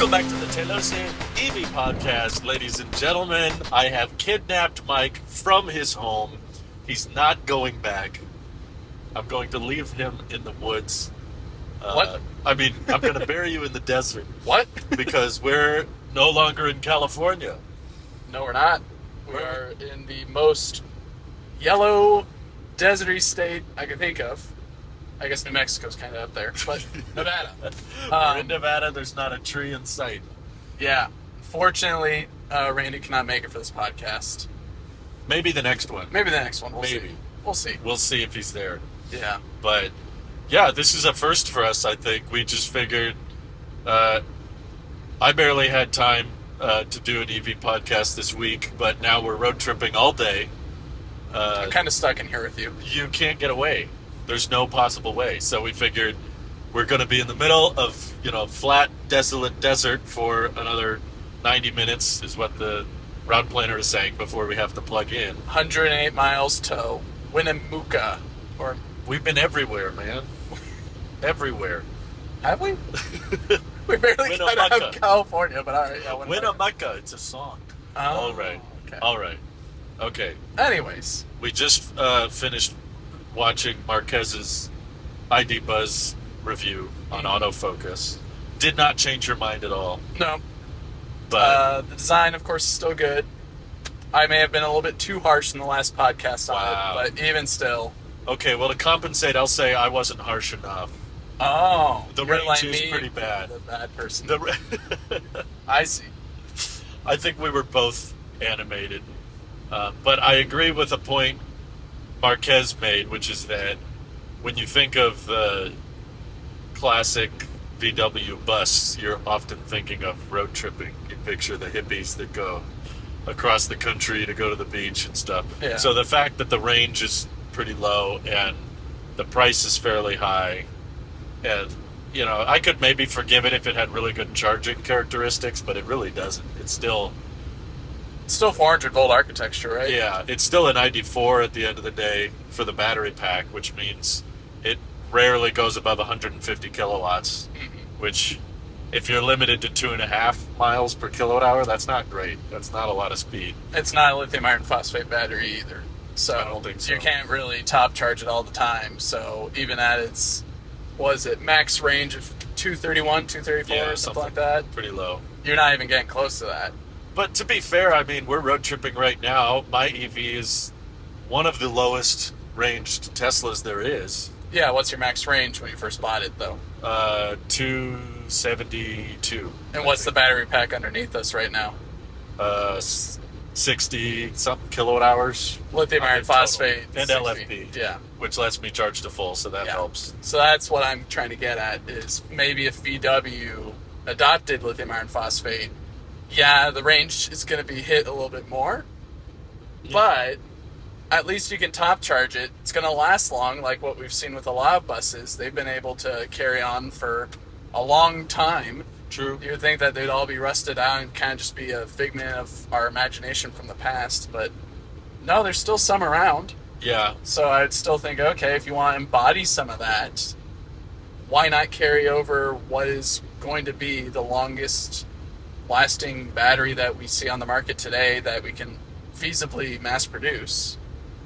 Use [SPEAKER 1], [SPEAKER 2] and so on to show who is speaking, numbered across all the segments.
[SPEAKER 1] Welcome back to the Telose EV podcast, ladies and gentlemen. I have kidnapped Mike from his home. He's not going back. I'm going to leave him in the woods.
[SPEAKER 2] What?
[SPEAKER 1] I'm going to bury you in the desert.
[SPEAKER 2] What?
[SPEAKER 1] Because we're no longer in California.
[SPEAKER 2] No, we're not. We are in the most yellow, deserty state I can think of. I guess New Mexico's kind of up there, but Nevada.
[SPEAKER 1] We're in Nevada. There's not a tree in sight.
[SPEAKER 2] Yeah. Fortunately, Randy cannot make it for this podcast.
[SPEAKER 1] Maybe the next one.
[SPEAKER 2] Maybe the next one. We'll
[SPEAKER 1] Maybe.
[SPEAKER 2] see. We'll see.
[SPEAKER 1] We'll see if he's there.
[SPEAKER 2] Yeah.
[SPEAKER 1] But, yeah, this is a first for us, I think. We just figured I barely had time to do an EV podcast this week, but now we're road tripping all day.
[SPEAKER 2] I'm kind of stuck in here with you.
[SPEAKER 1] You can't get away. There's no possible way. So we figured we're going to be in the middle of, flat, desolate desert for another 90 minutes is what the route planner is saying before we have to plug in.
[SPEAKER 2] 108 miles to Winnemucca. Or
[SPEAKER 1] We've been everywhere, man. Everywhere.
[SPEAKER 2] have we? We barely got out of California, but all right. Yeah,
[SPEAKER 1] Winnemucca. It's a song.
[SPEAKER 2] Oh,
[SPEAKER 1] All right.
[SPEAKER 2] Okay.
[SPEAKER 1] All right. Okay.
[SPEAKER 2] Anyways.
[SPEAKER 1] We just finished watching Marquez's ID Buzz review on autofocus. Did not change your mind at all.
[SPEAKER 2] No.
[SPEAKER 1] But
[SPEAKER 2] The design, of course, is still good. I may have been a little bit too harsh in the last podcast
[SPEAKER 1] Wow.
[SPEAKER 2] on it, but even still.
[SPEAKER 1] okay, well, to compensate, I'll say I wasn't harsh enough.
[SPEAKER 2] Oh,
[SPEAKER 1] The
[SPEAKER 2] you're
[SPEAKER 1] range
[SPEAKER 2] like
[SPEAKER 1] is
[SPEAKER 2] me,
[SPEAKER 1] pretty bad.
[SPEAKER 2] The bad person.
[SPEAKER 1] The
[SPEAKER 2] I see.
[SPEAKER 1] I think we were both animated. But I agree with a point Marquez made, which is that when you think of the classic VW bus, you're often thinking of road tripping. You picture the hippies that go across the country to go to the beach and stuff.
[SPEAKER 2] Yeah.
[SPEAKER 1] So the fact that the range is pretty low and the price is fairly high, and I could maybe forgive it if it had really good charging characteristics, but it really doesn't. It's still
[SPEAKER 2] 400 volt architecture, right?
[SPEAKER 1] Yeah, it's still an ID4 at the end of the day for the battery pack, which means it rarely goes above 150 kilowatts, which if you're limited to 2.5 miles per kilowatt hour, that's not great. That's not a lot of speed.
[SPEAKER 2] It's not a lithium iron phosphate battery either. So,
[SPEAKER 1] I don't think so.
[SPEAKER 2] You can't really top charge it all the time. So even at its, max range of 231, 234
[SPEAKER 1] Yeah,
[SPEAKER 2] or something like that,
[SPEAKER 1] Pretty low.
[SPEAKER 2] you're not even getting close to that.
[SPEAKER 1] But to be fair, we're road tripping right now. My EV is one of the lowest ranged Teslas there is.
[SPEAKER 2] Yeah, what's your max range when you first bought it, though?
[SPEAKER 1] 272.
[SPEAKER 2] And what's the battery pack underneath us right now?
[SPEAKER 1] 60 something kilowatt hours.
[SPEAKER 2] Lithium iron phosphate.
[SPEAKER 1] And
[SPEAKER 2] 60.
[SPEAKER 1] LFP.
[SPEAKER 2] Yeah.
[SPEAKER 1] Which lets me charge to full, so that helps.
[SPEAKER 2] So that's what I'm trying to get at, is maybe if VW adopted lithium iron phosphate, the range is going to be hit a little bit more, but at least you can top charge it. It's going to last long, like what we've seen with a lot of buses. They've been able to carry on for a long time.
[SPEAKER 1] True.
[SPEAKER 2] You would think that they'd all be rusted out and kind of just be a figment of our imagination from the past, but no, there's still some around.
[SPEAKER 1] Yeah.
[SPEAKER 2] So I'd still think, okay, if you want to embody some of that, why not carry over what is going to be the longest lasting battery that we see on the market today that we can feasibly mass produce,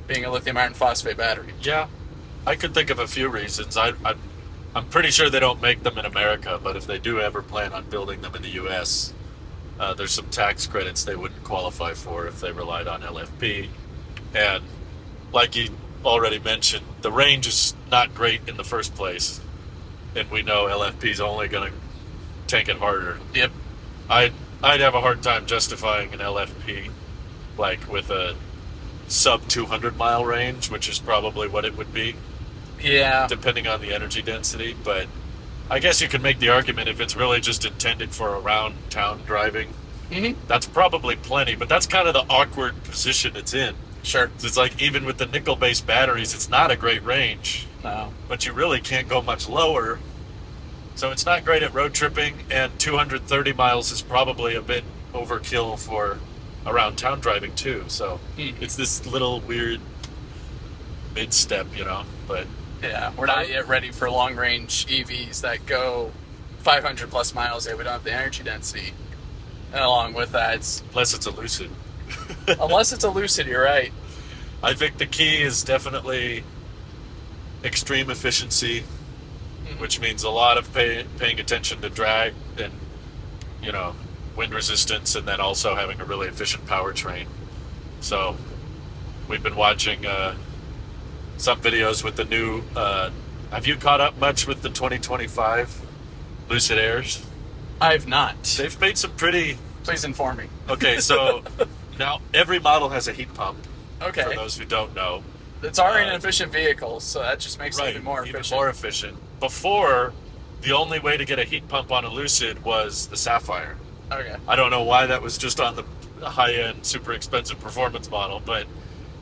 [SPEAKER 2] being a lithium iron phosphate battery?
[SPEAKER 1] Yeah. I could think of a few reasons. I'm pretty sure they don't make them in America, but if they do ever plan on building them in the U.S., there's some tax credits they wouldn't qualify for if they relied on LFP. And like you already mentioned, the range is not great in the first place, and we know LFP is only going to take it harder.
[SPEAKER 2] Yep.
[SPEAKER 1] I'd have a hard time justifying an LFP like with a sub 200 mile range, which is probably what it would be.
[SPEAKER 2] Yeah.
[SPEAKER 1] Depending on the energy density, but I guess you could make the argument if it's really just intended for around town driving.
[SPEAKER 2] Mm-hmm.
[SPEAKER 1] That's probably plenty, but that's kind of the awkward position it's in.
[SPEAKER 2] Sure.
[SPEAKER 1] It's like even with the nickel-based batteries, it's not a great range.
[SPEAKER 2] No.
[SPEAKER 1] But you really can't go much lower. So it's not great at road tripping, and 230 miles is probably a bit overkill for around town driving too. So it's this little weird mid-step, but
[SPEAKER 2] Yeah, we're not yet ready for long-range EVs that go 500 plus miles, we don't have the energy density. And along with that,
[SPEAKER 1] Unless it's a Lucid.
[SPEAKER 2] unless it's a Lucid, you're right.
[SPEAKER 1] I think the key is definitely extreme efficiency, which means a lot of paying attention to drag and, wind resistance, and then also having a really efficient powertrain. So we've been watching some videos with the new... have you caught up much with the 2025 Lucid Airs?
[SPEAKER 2] I've not.
[SPEAKER 1] They've made some pretty...
[SPEAKER 2] Please inform me.
[SPEAKER 1] Okay, so now every model has a heat pump.
[SPEAKER 2] Okay.
[SPEAKER 1] For those who don't know.
[SPEAKER 2] It's already an efficient vehicle, so that just makes it even more efficient.
[SPEAKER 1] Even more efficient. Before, the only way to get a heat pump on a Lucid was the Sapphire.
[SPEAKER 2] Okay.
[SPEAKER 1] I don't know why that was just on the high-end, super expensive performance model, but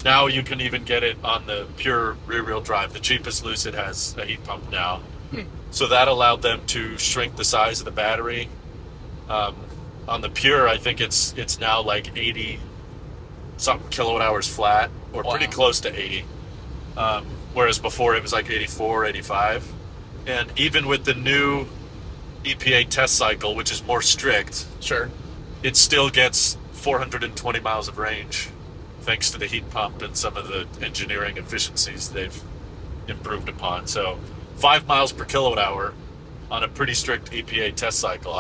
[SPEAKER 1] now you can even get it on the pure rear-wheel drive. The cheapest Lucid has a heat pump now. So that allowed them to shrink the size of the battery. On the pure, I think it's now like 80 something kilowatt hours flat, or pretty close to 80. Whereas before it was like 84, 85. And even with the new EPA test cycle, which is more strict,
[SPEAKER 2] Sure.
[SPEAKER 1] it still gets 420 miles of range thanks to the heat pump and some of the engineering efficiencies they've improved upon. So 5 miles per kilowatt hour on a pretty strict EPA test cycle.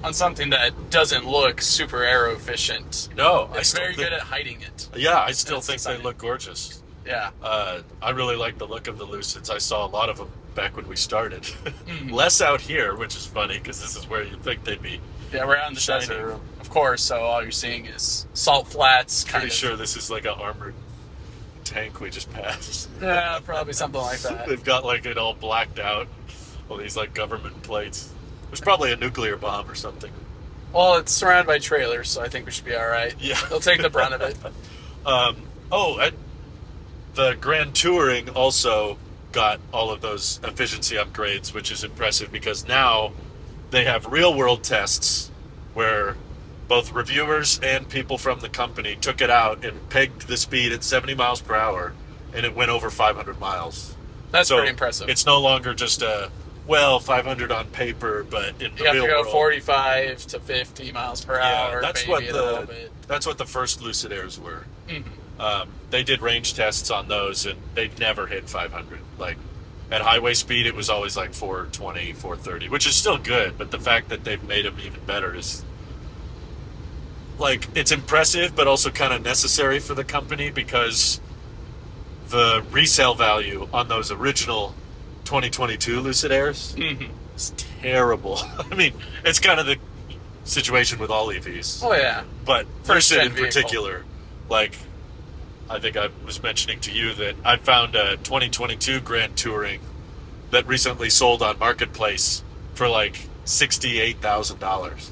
[SPEAKER 2] On something that doesn't look super aero efficient.
[SPEAKER 1] No,
[SPEAKER 2] It's very good at hiding it.
[SPEAKER 1] Yeah, I still
[SPEAKER 2] It's
[SPEAKER 1] think they
[SPEAKER 2] exciting.
[SPEAKER 1] look gorgeous.
[SPEAKER 2] Yeah.
[SPEAKER 1] I really like the look of the Lucids. I saw a lot of them back when we started. Less out here, which is funny because this is where you'd think they'd be.
[SPEAKER 2] Yeah, we're out in the
[SPEAKER 1] Shiny.
[SPEAKER 2] desert, of course, so all you're seeing is salt flats.
[SPEAKER 1] Pretty sure this is like an armored tank we just passed.
[SPEAKER 2] Yeah, probably something like that.
[SPEAKER 1] They've got like it all blacked out. All these like government plates. There's probably a nuclear bomb or something.
[SPEAKER 2] Well, it's surrounded by trailers, so I think we should be all right.
[SPEAKER 1] Yeah.
[SPEAKER 2] They'll take the brunt of it.
[SPEAKER 1] The Grand Touring also got all of those efficiency upgrades, which is impressive because now they have real-world tests where both reviewers and people from the company took it out and pegged the speed at 70 miles per hour, and it went over 500 miles.
[SPEAKER 2] That's
[SPEAKER 1] So
[SPEAKER 2] pretty impressive.
[SPEAKER 1] It's no longer just 500 on paper, but in the
[SPEAKER 2] You have
[SPEAKER 1] real
[SPEAKER 2] to go
[SPEAKER 1] world,
[SPEAKER 2] 45 to 50 miles per hour.
[SPEAKER 1] that's
[SPEAKER 2] maybe
[SPEAKER 1] what
[SPEAKER 2] a little bit.
[SPEAKER 1] that's what the first Lucid Airs were.
[SPEAKER 2] Mhm.
[SPEAKER 1] They did range tests on those, and they never hit 500. Like at highway speed, it was always like 420, 430, which is still good. But the fact that they've made them even better is like it's impressive, but also kind of necessary for the company because the resale value on those original 2022 Lucid Airs is terrible. I mean, it's kind of the situation with all EVs.
[SPEAKER 2] Oh, yeah.
[SPEAKER 1] But
[SPEAKER 2] First
[SPEAKER 1] Lucid
[SPEAKER 2] gen
[SPEAKER 1] in
[SPEAKER 2] vehicle.
[SPEAKER 1] particular, like I think I was mentioning to you that I found a 2022 Grand Touring that recently sold on Marketplace for like $68,000.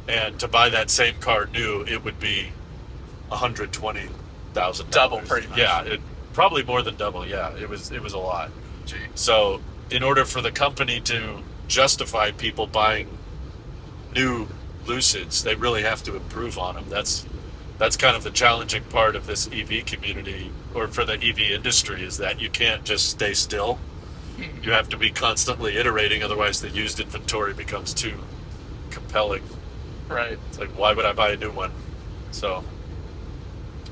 [SPEAKER 1] And to buy that same car new, it would be $120,000.
[SPEAKER 2] Double, pretty much.
[SPEAKER 1] Yeah, probably more than double. Yeah, it was a lot.
[SPEAKER 2] Gee.
[SPEAKER 1] So in order for the company to justify people buying new Lucids, they really have to improve on them. That's kind of the challenging part of this EV community, or for the EV industry, is that you can't just stay still. You have to be constantly iterating, otherwise the used inventory becomes too compelling.
[SPEAKER 2] Right.
[SPEAKER 1] It's like, why would I buy a new one? So,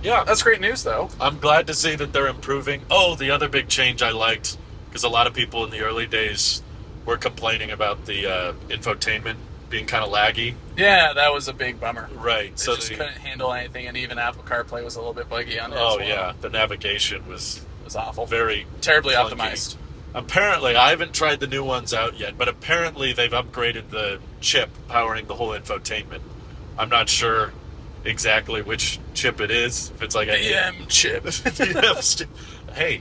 [SPEAKER 1] yeah.
[SPEAKER 2] That's great news, though.
[SPEAKER 1] I'm glad to see that they're improving. Oh, the other big change I liked, because a lot of people in the early days were complaining about the infotainment being kind of laggy.
[SPEAKER 2] Yeah, that was a big bummer.
[SPEAKER 1] Right.
[SPEAKER 2] They just couldn't handle anything, and even Apple CarPlay was a little bit buggy on it.
[SPEAKER 1] Oh,
[SPEAKER 2] as well.
[SPEAKER 1] yeah. The navigation was
[SPEAKER 2] It was awful.
[SPEAKER 1] very
[SPEAKER 2] Terribly
[SPEAKER 1] clunky.
[SPEAKER 2] optimized.
[SPEAKER 1] Apparently, I haven't tried the new ones out yet, but apparently they've upgraded the chip powering the whole infotainment. I'm not sure exactly which chip it is. If it's like a
[SPEAKER 2] AM chip.
[SPEAKER 1] Hey,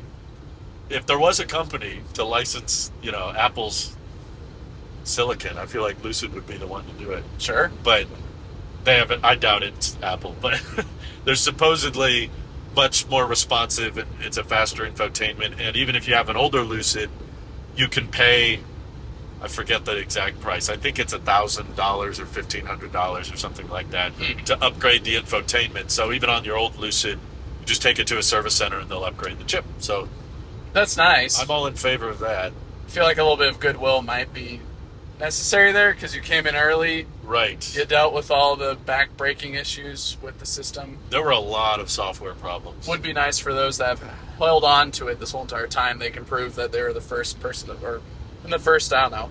[SPEAKER 1] if there was a company to license, Apple's silicon, I feel like Lucid would be the one to do it.
[SPEAKER 2] Sure.
[SPEAKER 1] But they haven't. I doubt it's Apple, but they're supposedly much more responsive, and it's a faster infotainment. And even if you have an older Lucid, you can pay, I forget the exact price, I think it's $1,000 or $1,500 or something like that to upgrade the infotainment. So even on your old Lucid, you just take it to a service center and they'll upgrade the chip. So
[SPEAKER 2] That's nice.
[SPEAKER 1] I'm all in favor of that.
[SPEAKER 2] I feel like a little bit of goodwill might be necessary there because you came in early.
[SPEAKER 1] Right.
[SPEAKER 2] You dealt with all the back-breaking issues with the system.
[SPEAKER 1] There were a lot of software problems.
[SPEAKER 2] Would be nice for those that have held on to it this whole entire time. They can prove that they were the first person, or in the first, I don't know,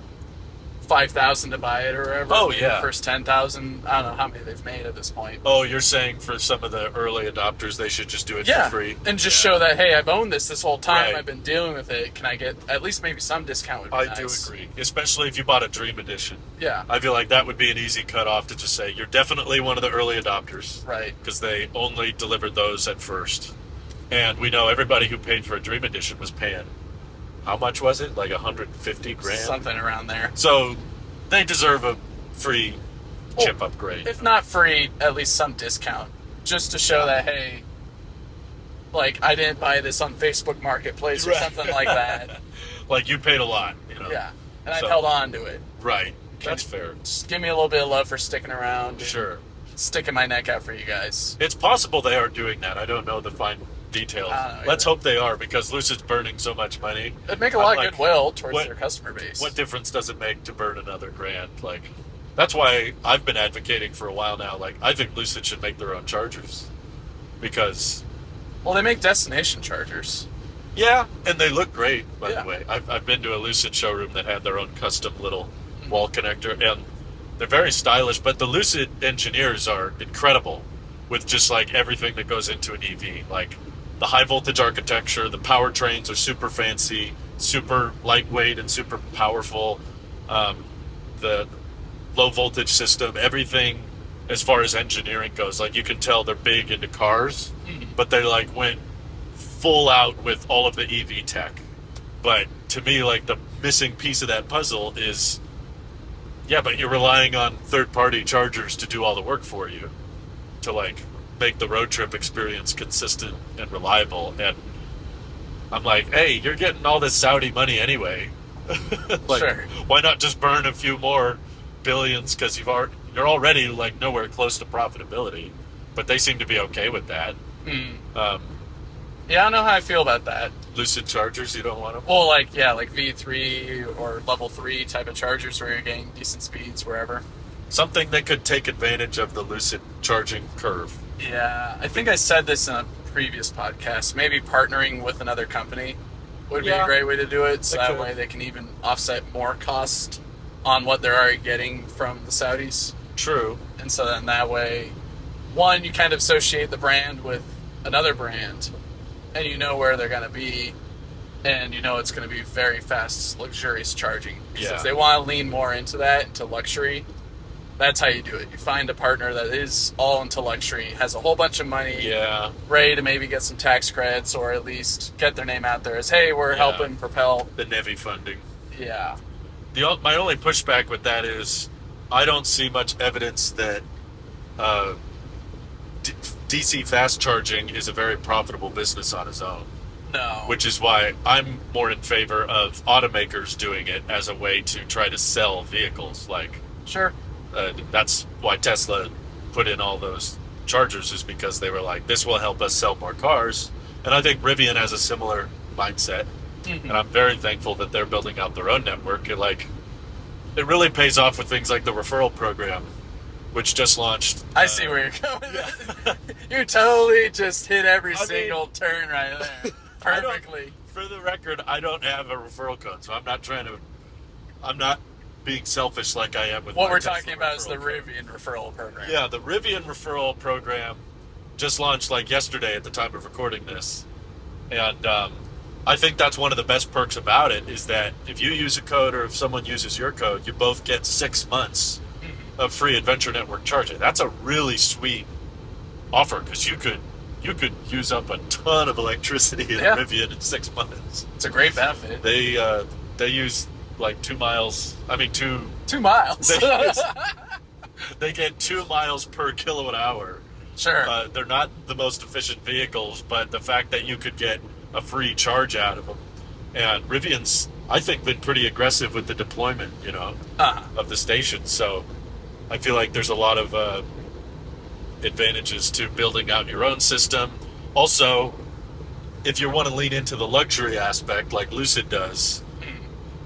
[SPEAKER 2] 5,000 to buy it or whatever.
[SPEAKER 1] Oh,
[SPEAKER 2] maybe
[SPEAKER 1] yeah.
[SPEAKER 2] The first 10,000. I don't know how many they've made at this point.
[SPEAKER 1] Oh, you're saying for some of the early adopters, they should just do it for free?
[SPEAKER 2] And just show that, hey, I've owned this whole time.
[SPEAKER 1] Right.
[SPEAKER 2] I've been dealing with it. Can I get at least maybe some discount would be
[SPEAKER 1] I
[SPEAKER 2] nice.
[SPEAKER 1] do agree, especially if you bought a Dream Edition.
[SPEAKER 2] Yeah.
[SPEAKER 1] I feel like that would be an easy cutoff to just say, you're definitely one of the early adopters.
[SPEAKER 2] Right.
[SPEAKER 1] Because they only delivered those at first. And we know everybody who paid for a Dream Edition was paying, how much was it? Like 150 grand?
[SPEAKER 2] Something around there.
[SPEAKER 1] So they deserve a free chip upgrade.
[SPEAKER 2] If not free, at least some discount. Just to show that, hey, like, I didn't buy this on Facebook Marketplace or something like that.
[SPEAKER 1] Like, you paid a lot, you know?
[SPEAKER 2] Yeah. And I've
[SPEAKER 1] So-
[SPEAKER 2] held on to it.
[SPEAKER 1] Right. That's fair.
[SPEAKER 2] Just give me a little bit of love for sticking around. And
[SPEAKER 1] Sure.
[SPEAKER 2] sticking my neck out for you guys.
[SPEAKER 1] It's possible they are doing that. I don't know the fine details.
[SPEAKER 2] I don't know
[SPEAKER 1] Let's
[SPEAKER 2] either.
[SPEAKER 1] hope they are, because Lucid's burning so much money.
[SPEAKER 2] It'd make a lot
[SPEAKER 1] I'm
[SPEAKER 2] of goodwill towards
[SPEAKER 1] what-
[SPEAKER 2] their customer base.
[SPEAKER 1] What difference does it make to burn another grand? Like, that's why I've been advocating for a while now. Like, I think Lucid should make their own chargers, because
[SPEAKER 2] Well, they make destination chargers.
[SPEAKER 1] yeah, and they look great. By
[SPEAKER 2] Yeah.
[SPEAKER 1] the way, I've been to a Lucid showroom that had their own custom little wall connector, and they're very stylish. But the Lucid engineers are incredible with just like everything that goes into an EV, like the high voltage architecture. The powertrains are super fancy, super lightweight, and super powerful. The low voltage system, everything as far as engineering goes, like you can tell they're big into cars, but they like went full out with all of the EV tech. But to me, like, the missing piece of that puzzle is, yeah, but you're relying on third-party chargers to do all the work for you, to like make the road trip experience consistent and reliable. And I'm like, hey, you're getting all this Saudi money anyway. Like,
[SPEAKER 2] Sure.
[SPEAKER 1] why not just burn a few more billions? Because you're already like nowhere close to profitability. But they seem to be okay with that.
[SPEAKER 2] Yeah, I don't know how I feel about that.
[SPEAKER 1] Lucid chargers, you don't want them?
[SPEAKER 2] Well, like V3 or level 3 type of chargers where you're getting decent speeds wherever.
[SPEAKER 1] Something that could take advantage of the Lucid charging curve.
[SPEAKER 2] Yeah, I think I said this in a previous podcast. Maybe partnering with another company would be a
[SPEAKER 1] Yeah.
[SPEAKER 2] great way to do it. So
[SPEAKER 1] They
[SPEAKER 2] that
[SPEAKER 1] could.
[SPEAKER 2] way they can even offset more cost on what they're already getting from the Saudis.
[SPEAKER 1] True.
[SPEAKER 2] And so then that way, one, you kind of associate the brand with another brand, and you know where they're going to be, and you know it's going to be very fast, luxurious charging. Because
[SPEAKER 1] Yeah.
[SPEAKER 2] if they want to lean more into that, into luxury, that's how you do it. You find a partner that is all into luxury, has a whole bunch of money,
[SPEAKER 1] Yeah.
[SPEAKER 2] ready to maybe get some tax credits, or at least get their name out there as, hey, we're
[SPEAKER 1] Yeah.
[SPEAKER 2] helping propel.
[SPEAKER 1] The NEVI funding.
[SPEAKER 2] Yeah.
[SPEAKER 1] My only pushback with that is I don't see much evidence that DC fast charging is a very profitable business on its own,
[SPEAKER 2] No.
[SPEAKER 1] which is why I'm more in favor of automakers doing it as a way to try to sell vehicles. Like,
[SPEAKER 2] Sure.
[SPEAKER 1] that's why Tesla put in all those chargers, is because they were like, this will help us sell more cars. And I think Rivian has a similar mindset. And I'm very thankful that they're building out their own network. It really pays off with things like the referral program, which just launched.
[SPEAKER 2] I see where you're going. You totally just hit every
[SPEAKER 1] I mean-
[SPEAKER 2] single turn right there.
[SPEAKER 1] I don't-
[SPEAKER 2] Perfectly.
[SPEAKER 1] For the record, I don't have a referral code, so I'm not being selfish like I am with
[SPEAKER 2] What
[SPEAKER 1] my
[SPEAKER 2] we're
[SPEAKER 1] Tesla
[SPEAKER 2] talking about is the
[SPEAKER 1] referral program.
[SPEAKER 2] Rivian referral program.
[SPEAKER 1] Yeah, the Rivian referral program just launched like yesterday at the time of recording this. And I think that's one of the best perks about it, is that if you use a code or if someone uses your code, you both get 6 months of free Adventure Network charging. That's a really sweet offer, because you could use up a ton of electricity in
[SPEAKER 2] Yeah.
[SPEAKER 1] Rivian in 6 months.
[SPEAKER 2] It's a great benefit.
[SPEAKER 1] They use like 2 miles. I mean,
[SPEAKER 2] 2 miles.
[SPEAKER 1] they get 2 miles per kilowatt hour.
[SPEAKER 2] Sure.
[SPEAKER 1] They're not the most efficient vehicles, but the fact that you could get a free charge out of them, and Rivian's, I think, been pretty aggressive with the deployment, of the station. So I feel like there's a lot of advantages to building out your own system. Also, if you want to lean into the luxury aspect like Lucid does,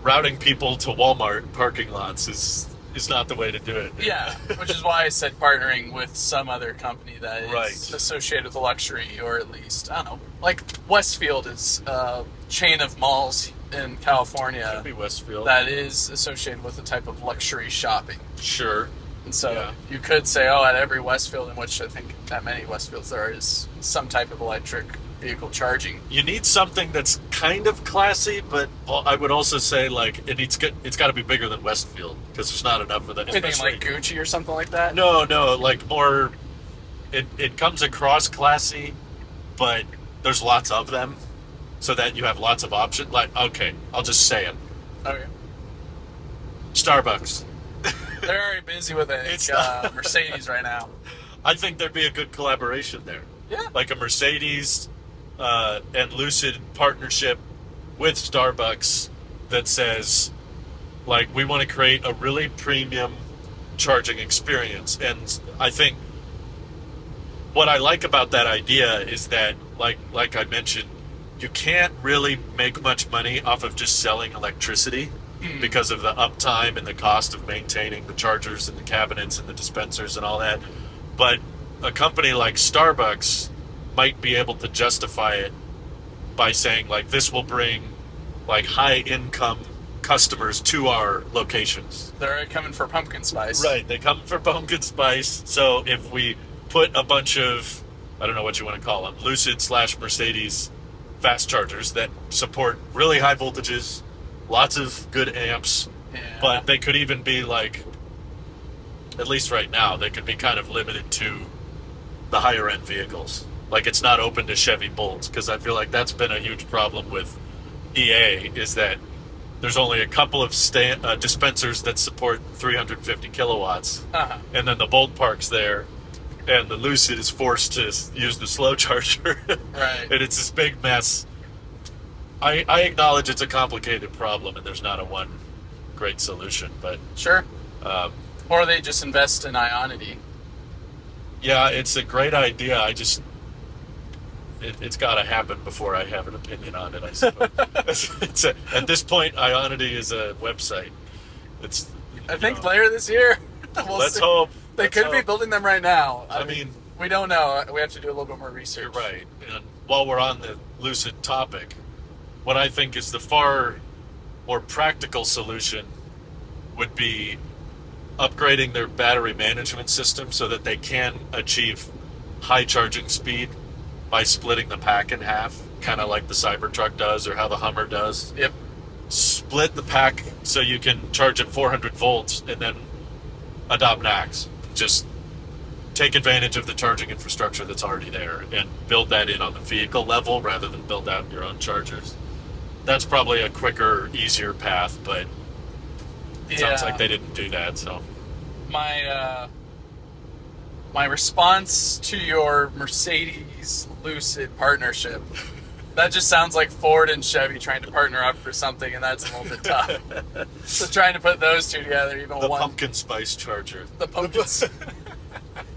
[SPEAKER 1] routing people to Walmart parking lots is not the way to do it.
[SPEAKER 2] Yeah, which is why I said partnering with some other company that is
[SPEAKER 1] Right.
[SPEAKER 2] associated with luxury, or at least, I don't know, like Westfield is a chain of malls in California
[SPEAKER 1] Could be Westfield.
[SPEAKER 2] that is associated with a type of luxury shopping.
[SPEAKER 1] Sure.
[SPEAKER 2] And so
[SPEAKER 1] Yeah.
[SPEAKER 2] you could say, oh, at every Westfield, in which I think at many Westfields there is some type of electric vehicle charging.
[SPEAKER 1] You need something that's kind of classy, but I would also say like it's got to be bigger than Westfield because there's not enough of that.
[SPEAKER 2] Anything
[SPEAKER 1] especially-
[SPEAKER 2] like Gucci or something like that?
[SPEAKER 1] No, like more. It comes across classy, but there's lots of them, so that you have lots of options. Like, okay, I'll just say it.
[SPEAKER 2] Okay.
[SPEAKER 1] Starbucks.
[SPEAKER 2] They're already busy with
[SPEAKER 1] It's
[SPEAKER 2] Mercedes right now.
[SPEAKER 1] I think there'd be a good collaboration there.
[SPEAKER 2] Yeah.
[SPEAKER 1] Like a Mercedes and Lucid partnership with Starbucks that says, like, we want to create a really premium charging experience. And I think what I like about that idea is that, like I mentioned, you can't really make much money off of just selling electricity because of the uptime and the cost of maintaining the chargers and the cabinets and the dispensers and all that. But a company like Starbucks might be able to justify it by saying, like, this will bring like high income customers to our locations.
[SPEAKER 2] They're coming for pumpkin spice.
[SPEAKER 1] Right, they come for pumpkin spice. So if we put a bunch of, I don't know what you want to call them, Lucid / Mercedes fast chargers that support really high voltages, lots of good amps,
[SPEAKER 2] Yeah.
[SPEAKER 1] but they could even be like, at least right now, they could be kind of limited to the higher end vehicles. Like, it's not open to Chevy Bolts, because I feel like that's been a huge problem with EA, is that there's only a couple of dispensers that support 350 kilowatts,
[SPEAKER 2] Uh-huh.
[SPEAKER 1] and then the Bolt park's there, and the Lucid is forced to use the slow charger.
[SPEAKER 2] Right.
[SPEAKER 1] And it's this big mess. I acknowledge it's a complicated problem, and there's not a one great solution, but
[SPEAKER 2] Sure.
[SPEAKER 1] um,
[SPEAKER 2] Or they just invest in Ionity.
[SPEAKER 1] yeah, it's a great idea. I just it's got to happen before I have an opinion on it, I suppose. At this point, Ionity is a website. It's
[SPEAKER 2] I think
[SPEAKER 1] know,
[SPEAKER 2] later this year. We'll
[SPEAKER 1] let's
[SPEAKER 2] see.
[SPEAKER 1] hope.
[SPEAKER 2] They
[SPEAKER 1] Let's
[SPEAKER 2] could be
[SPEAKER 1] hope.
[SPEAKER 2] building them right now.
[SPEAKER 1] I mean,
[SPEAKER 2] we don't know. We have to do a little bit more research.
[SPEAKER 1] you're right. And while we're on the Lucid topic, what I think is the far more practical solution would be upgrading their battery management system so that they can achieve high charging speed by splitting the pack in half, kind of like the Cybertruck does or how the Hummer does.
[SPEAKER 2] Yep.
[SPEAKER 1] Split the pack so you can charge at 400 volts and then adopt NACS. Just take advantage of the charging infrastructure that's already there and build that in on the vehicle level rather than build out your own chargers. That's probably a quicker, easier path, but it sounds like they didn't do that. So
[SPEAKER 2] my response to your Mercedes Lucid partnership, that just sounds like Ford and Chevy trying to partner up for something, and that's a little bit tough. So trying to put those two together, even
[SPEAKER 1] the
[SPEAKER 2] one,
[SPEAKER 1] pumpkin spice charger.
[SPEAKER 2] the pumpkins.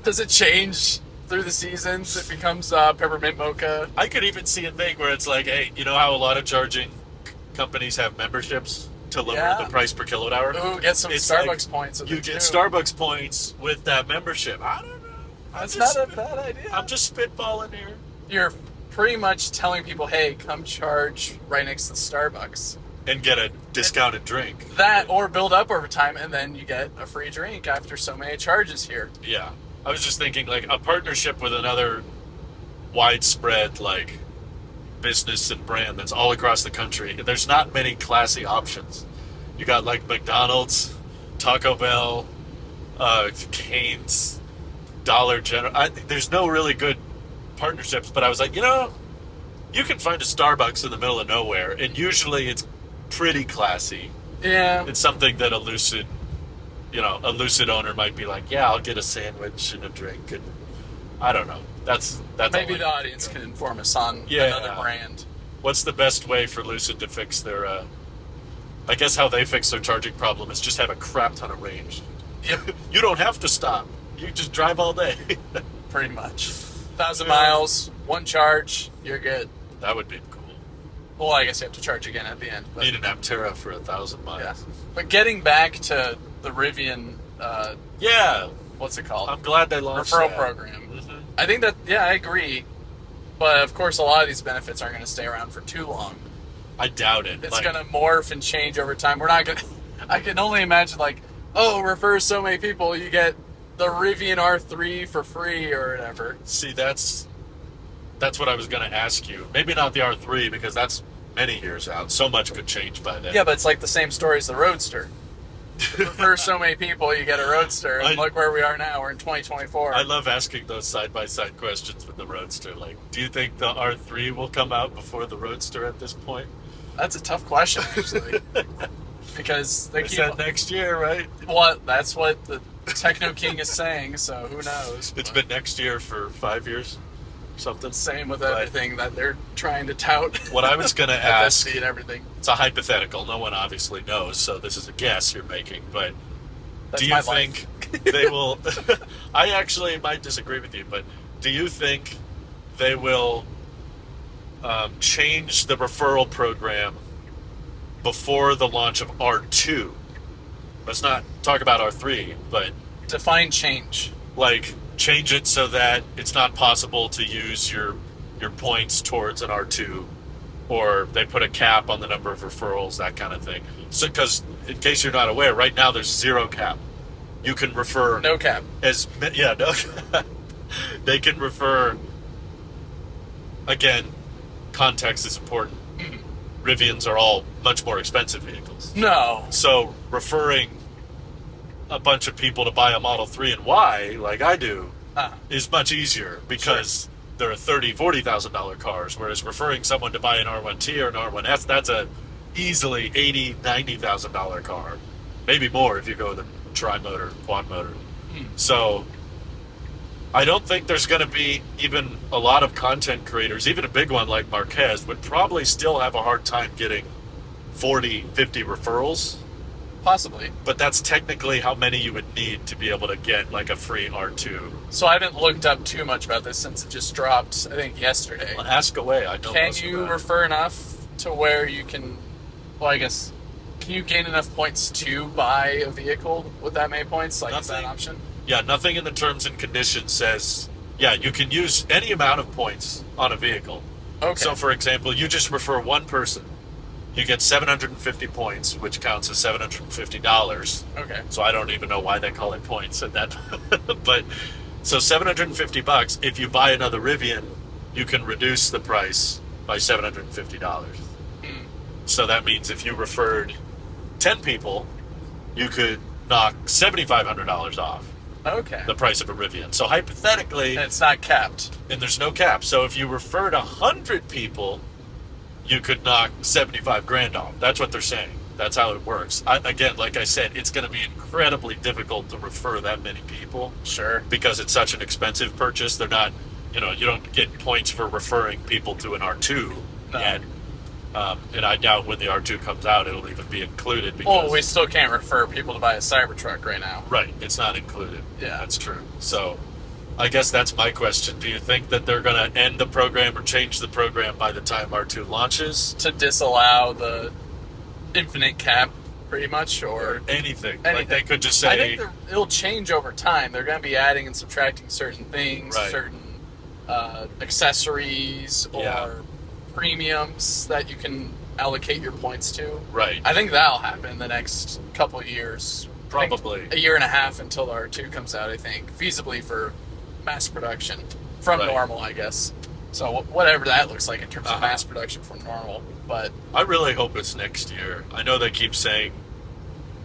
[SPEAKER 2] Does it change through the seasons? It becomes peppermint mocha.
[SPEAKER 1] I could even see a thing where it's like, hey, you know how a lot of charging companies have memberships to lower
[SPEAKER 2] Yeah.
[SPEAKER 1] the price per kilowatt hour?
[SPEAKER 2] Ooh, get some
[SPEAKER 1] It's
[SPEAKER 2] Starbucks
[SPEAKER 1] like,
[SPEAKER 2] points. with
[SPEAKER 1] You
[SPEAKER 2] it,
[SPEAKER 1] get
[SPEAKER 2] too.
[SPEAKER 1] Starbucks points with that membership. I don't know.
[SPEAKER 2] That's not a bad idea.
[SPEAKER 1] I'm just spitballing here.
[SPEAKER 2] You're pretty much telling people, hey, come charge right next to the Starbucks.
[SPEAKER 1] And get a discounted drink.
[SPEAKER 2] That, or build up over time, and then you get a free drink after so many charges here.
[SPEAKER 1] Yeah. I was just thinking, like, a partnership with another widespread, like, business and brand that's all across the country. There's not many classy options. You got, like, McDonald's, Taco Bell, Cane's, Dollar General. There's no really good partnerships, but I was like, you know, you can find a Starbucks in the middle of nowhere, and usually it's pretty classy.
[SPEAKER 2] Yeah.
[SPEAKER 1] It's something that a Lucid owner might be like, yeah, I'll get a sandwich and a drink, and I don't know. That's
[SPEAKER 2] Maybe
[SPEAKER 1] all
[SPEAKER 2] the audience can inform us on
[SPEAKER 1] Yeah.
[SPEAKER 2] another brand.
[SPEAKER 1] What's the best way for Lucid to fix their? I guess how they fix their charging problem is just have a crap ton of range.
[SPEAKER 2] Yep,
[SPEAKER 1] You don't have to stop. You just drive all day.
[SPEAKER 2] pretty much. 1,000 miles, one charge, you're good.
[SPEAKER 1] That would be cool.
[SPEAKER 2] Well, I guess you have to charge again at the end. But,
[SPEAKER 1] Need an Aptera for 1,000 miles.
[SPEAKER 2] yeah. But getting back to the Rivian,
[SPEAKER 1] Yeah,
[SPEAKER 2] what's it called?
[SPEAKER 1] I'm glad they launched
[SPEAKER 2] Referral
[SPEAKER 1] that.
[SPEAKER 2] program.
[SPEAKER 1] Mhm.
[SPEAKER 2] I think that, yeah, I agree. But of course, a lot of these benefits aren't going to stay around for too long.
[SPEAKER 1] I doubt it.
[SPEAKER 2] It's
[SPEAKER 1] Like,
[SPEAKER 2] going to morph and change over time. We're not going to. I can only imagine, like, oh, refer so many people, you get the Rivian R3 for free or whatever.
[SPEAKER 1] see, that's what I was going to ask you. Maybe not the R3 because that's many years out. So much could change by then.
[SPEAKER 2] Yeah, but it's like the same story as the Roadster. Refer so many people, you get a Roadster, and look where we are now. We're in 2024.
[SPEAKER 1] I love asking those side-by-side questions with the Roadster. Like, do you think the R3 will come out before the Roadster at this point?
[SPEAKER 2] That's a tough question, actually. Because they
[SPEAKER 1] They
[SPEAKER 2] keep.
[SPEAKER 1] said next year, right?
[SPEAKER 2] Well, that's what the Techno King is saying, so who knows?
[SPEAKER 1] It's
[SPEAKER 2] But
[SPEAKER 1] been next year for 5 years, something.
[SPEAKER 2] same with
[SPEAKER 1] but-
[SPEAKER 2] everything that they're trying to tout.
[SPEAKER 1] What I was going to ask,
[SPEAKER 2] FSD and everything.
[SPEAKER 1] it's a hypothetical. No one obviously knows, so this is a guess you're making. But
[SPEAKER 2] That's
[SPEAKER 1] do you
[SPEAKER 2] my
[SPEAKER 1] think
[SPEAKER 2] life.
[SPEAKER 1] they will? I actually might disagree with you, but do you think they will change the referral program before the launch of R2? Let's not talk about R3, but
[SPEAKER 2] Define change.
[SPEAKER 1] like change it so that it's not possible to use your points towards an R2, or they put a cap on the number of referrals, that kind of thing. So, because in case you're not aware, right now there's zero cap. You can refer
[SPEAKER 2] No cap.
[SPEAKER 1] no. They can refer. Again, context is important. Rivians are all much more expensive vehicles.
[SPEAKER 2] No.
[SPEAKER 1] So referring a bunch of people to buy a Model 3 and Y, like I do, is much easier because they're $30,000-$40,000 cars. Whereas referring someone to buy an R1T or an R1S, that's a easily $80,000-$90,000 car, maybe more if you go with a tri-motor, quad motor. So I don't think there's going to be even a lot of content creators, even a big one like Marquez would probably still have a hard time getting 40, 50 referrals.
[SPEAKER 2] Possibly.
[SPEAKER 1] But that's technically how many you would need to be able to get like a free R2.
[SPEAKER 2] So I haven't looked up too much about this since it just dropped, I think, yesterday.
[SPEAKER 1] Well, ask away. I know
[SPEAKER 2] Can
[SPEAKER 1] most
[SPEAKER 2] you
[SPEAKER 1] about it.
[SPEAKER 2] refer enough to where you can, well, I guess, can you gain enough points to buy a vehicle with that many points? Like, is that an
[SPEAKER 1] Nothing.
[SPEAKER 2] option?
[SPEAKER 1] Yeah, nothing in the terms and conditions says, yeah, you can use any amount of points on a vehicle.
[SPEAKER 2] Okay.
[SPEAKER 1] So, for example, you just refer one person. You get 750 points, which counts as $750.
[SPEAKER 2] Okay.
[SPEAKER 1] So I don't even know why they call it points at that. But so $750. If you buy another Rivian, you can reduce the price by $750. So that means if you referred 10 people, you could knock $7,500 off
[SPEAKER 2] Okay.
[SPEAKER 1] the price of a Rivian. So hypothetically,
[SPEAKER 2] And it's not capped.
[SPEAKER 1] and there's no cap. So if you referred 100 people, you could knock 75 grand off. That's what they're saying. That's how it works. Again, like I said, it's going to be incredibly difficult to refer that many people
[SPEAKER 2] Sure.
[SPEAKER 1] because it's such an expensive purchase. They're not, you don't get points for referring people to an R2
[SPEAKER 2] No.
[SPEAKER 1] yet. And I doubt when the R2 comes out, it'll even be included because
[SPEAKER 2] Well, we still can't refer people to buy a Cybertruck right now.
[SPEAKER 1] right, it's not included.
[SPEAKER 2] Yeah.
[SPEAKER 1] That's true. So I guess that's my question. Do you think that they're going to end the program or change the program by the time R2 launches?
[SPEAKER 2] To disallow the infinite cap, pretty much, or
[SPEAKER 1] Anything. Like
[SPEAKER 2] Anything.
[SPEAKER 1] they could just
[SPEAKER 2] I
[SPEAKER 1] say,
[SPEAKER 2] think it'll change over time. They're going to be adding and subtracting certain things,
[SPEAKER 1] Right.
[SPEAKER 2] certain accessories or
[SPEAKER 1] Yeah.
[SPEAKER 2] premiums that you can allocate your points to.
[SPEAKER 1] right,
[SPEAKER 2] I think that'll happen in the next couple of years. I think
[SPEAKER 1] probably.
[SPEAKER 2] a year and a half until the R2 comes out, I think, feasibly for mass production from
[SPEAKER 1] Right.
[SPEAKER 2] normal, I guess. So whatever that looks like in terms
[SPEAKER 1] Uh-huh.
[SPEAKER 2] of mass production from normal. But
[SPEAKER 1] I really hope it's next year. I know they keep saying,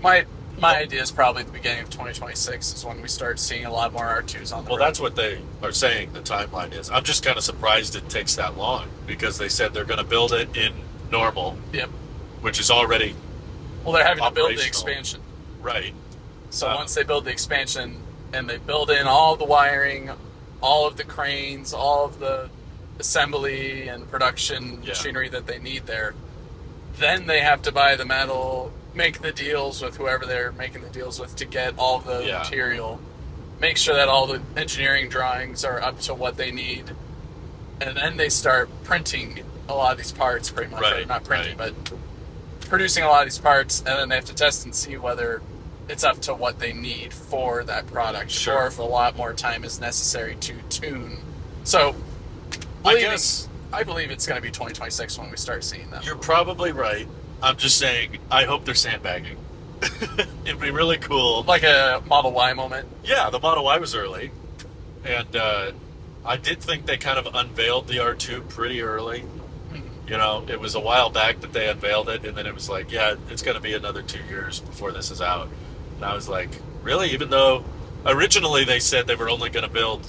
[SPEAKER 2] my idea is probably the beginning of 2026 is when we start seeing a lot more R2s on the
[SPEAKER 1] well,
[SPEAKER 2] road.
[SPEAKER 1] that's what they are saying the timeline is. I'm just kind of surprised it takes that long because they said they're going to build it in normal,
[SPEAKER 2] Yep.
[SPEAKER 1] which is already
[SPEAKER 2] Well, they're having to build the
[SPEAKER 1] Operational.
[SPEAKER 2] expansion.
[SPEAKER 1] right.
[SPEAKER 2] So
[SPEAKER 1] Uh,
[SPEAKER 2] once they build the expansion and they build in all the wiring, all of the cranes, all of the assembly and production
[SPEAKER 1] Yeah.
[SPEAKER 2] machinery that they need there, then they have to buy the metal, make the deals with whoever they're making the deals with to get all the
[SPEAKER 1] Yeah.
[SPEAKER 2] material, make sure that all the engineering drawings are up to what they need, and then they start printing a lot of these parts, pretty much.
[SPEAKER 1] Right,
[SPEAKER 2] Or not printing,
[SPEAKER 1] right.
[SPEAKER 2] but producing a lot of these parts, and then they have to test and see whether it's up to what they need for that product,
[SPEAKER 1] Sure.
[SPEAKER 2] or if a lot more time is necessary to tune. So, I believe it's going to be 2026 when we start seeing them.
[SPEAKER 1] You're probably right. I'm just saying, I hope they're sandbagging. It'd be really cool.
[SPEAKER 2] Like a Model Y moment.
[SPEAKER 1] Yeah, the Model Y was early. And I did think they kind of unveiled the R2 pretty early. You know, it was a while back that they unveiled it, and then it was like, yeah, it's going to be another 2 years before this is out. And I was like, really? Even though originally they said they were only going to build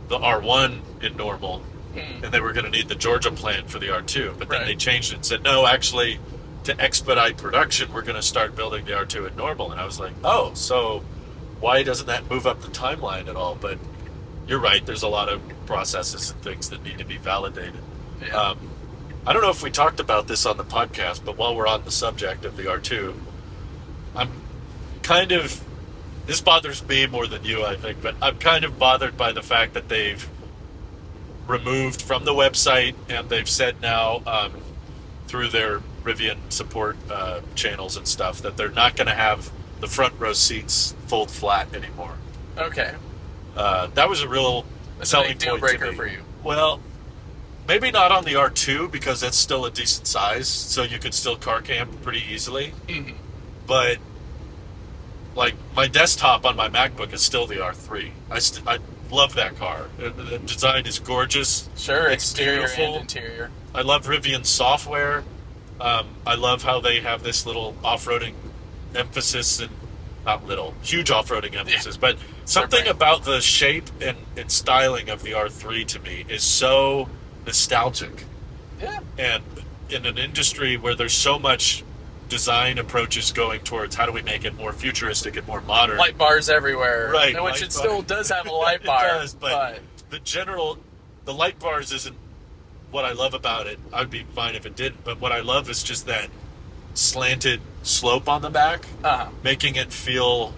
[SPEAKER 1] the R1 in normal, and they were going to need the Georgia plant for the R2. But then they changed it and said, no, actually, to expedite production, we're going to start building the R2 in normal. And I was like, oh, so why doesn't that move up the timeline at all? But you're right. There's a lot of processes and things that need to be validated.
[SPEAKER 2] Yeah.
[SPEAKER 1] I don't know if we talked about this on the podcast, but while we're on the subject of the R2, I'm kind of, this bothers me more than you, I think, but I'm kind of bothered by the fact that they've removed from the website, and they've said now through their Rivian support channels and stuff that they're not going to have the front row seats fold flat anymore.
[SPEAKER 2] Okay.
[SPEAKER 1] That was a real selling
[SPEAKER 2] deal
[SPEAKER 1] point
[SPEAKER 2] breaker
[SPEAKER 1] to me.
[SPEAKER 2] for you.
[SPEAKER 1] Well, maybe not on the R2 because that's still a decent size, so you could still car camp pretty easily.
[SPEAKER 2] Mm-hmm.
[SPEAKER 1] But like my desktop on my MacBook is still the R3. I love that car. The design is gorgeous.
[SPEAKER 2] Sure,
[SPEAKER 1] It's
[SPEAKER 2] exterior
[SPEAKER 1] beautiful.
[SPEAKER 2] and interior.
[SPEAKER 1] I love Rivian software. I love how they have this little off-roading emphasis, and not little, huge off-roading emphasis. But something about the shape and styling of the R3 to me is so nostalgic.
[SPEAKER 2] Yeah.
[SPEAKER 1] And in an industry where there's so much design approaches going towards how do we make it more futuristic and more modern.
[SPEAKER 2] Light bars everywhere.
[SPEAKER 1] Right,
[SPEAKER 2] Which
[SPEAKER 1] light
[SPEAKER 2] it still
[SPEAKER 1] bar.
[SPEAKER 2] does have a light bar.
[SPEAKER 1] It does, but the light bars isn't what I love about it. I'd be fine if it didn't, but what I love is just that slanted slope on the back, making it feel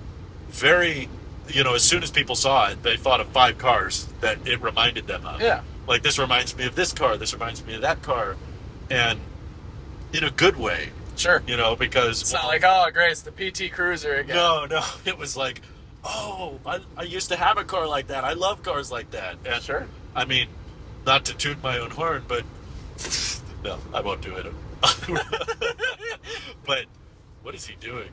[SPEAKER 1] very, as soon as people saw it, they thought of 5 cars that it reminded them of.
[SPEAKER 2] Yeah.
[SPEAKER 1] Like, this reminds me of this car, this reminds me of that car, and in a good way.
[SPEAKER 2] Sure.
[SPEAKER 1] Because...
[SPEAKER 2] It's not like, oh, great, it's the PT Cruiser again.
[SPEAKER 1] No, it was like, oh, I used to have a car like that. I love cars like that. And,
[SPEAKER 2] sure.
[SPEAKER 1] I mean, not to toot my own horn, but no, I won't do it. But what is he doing?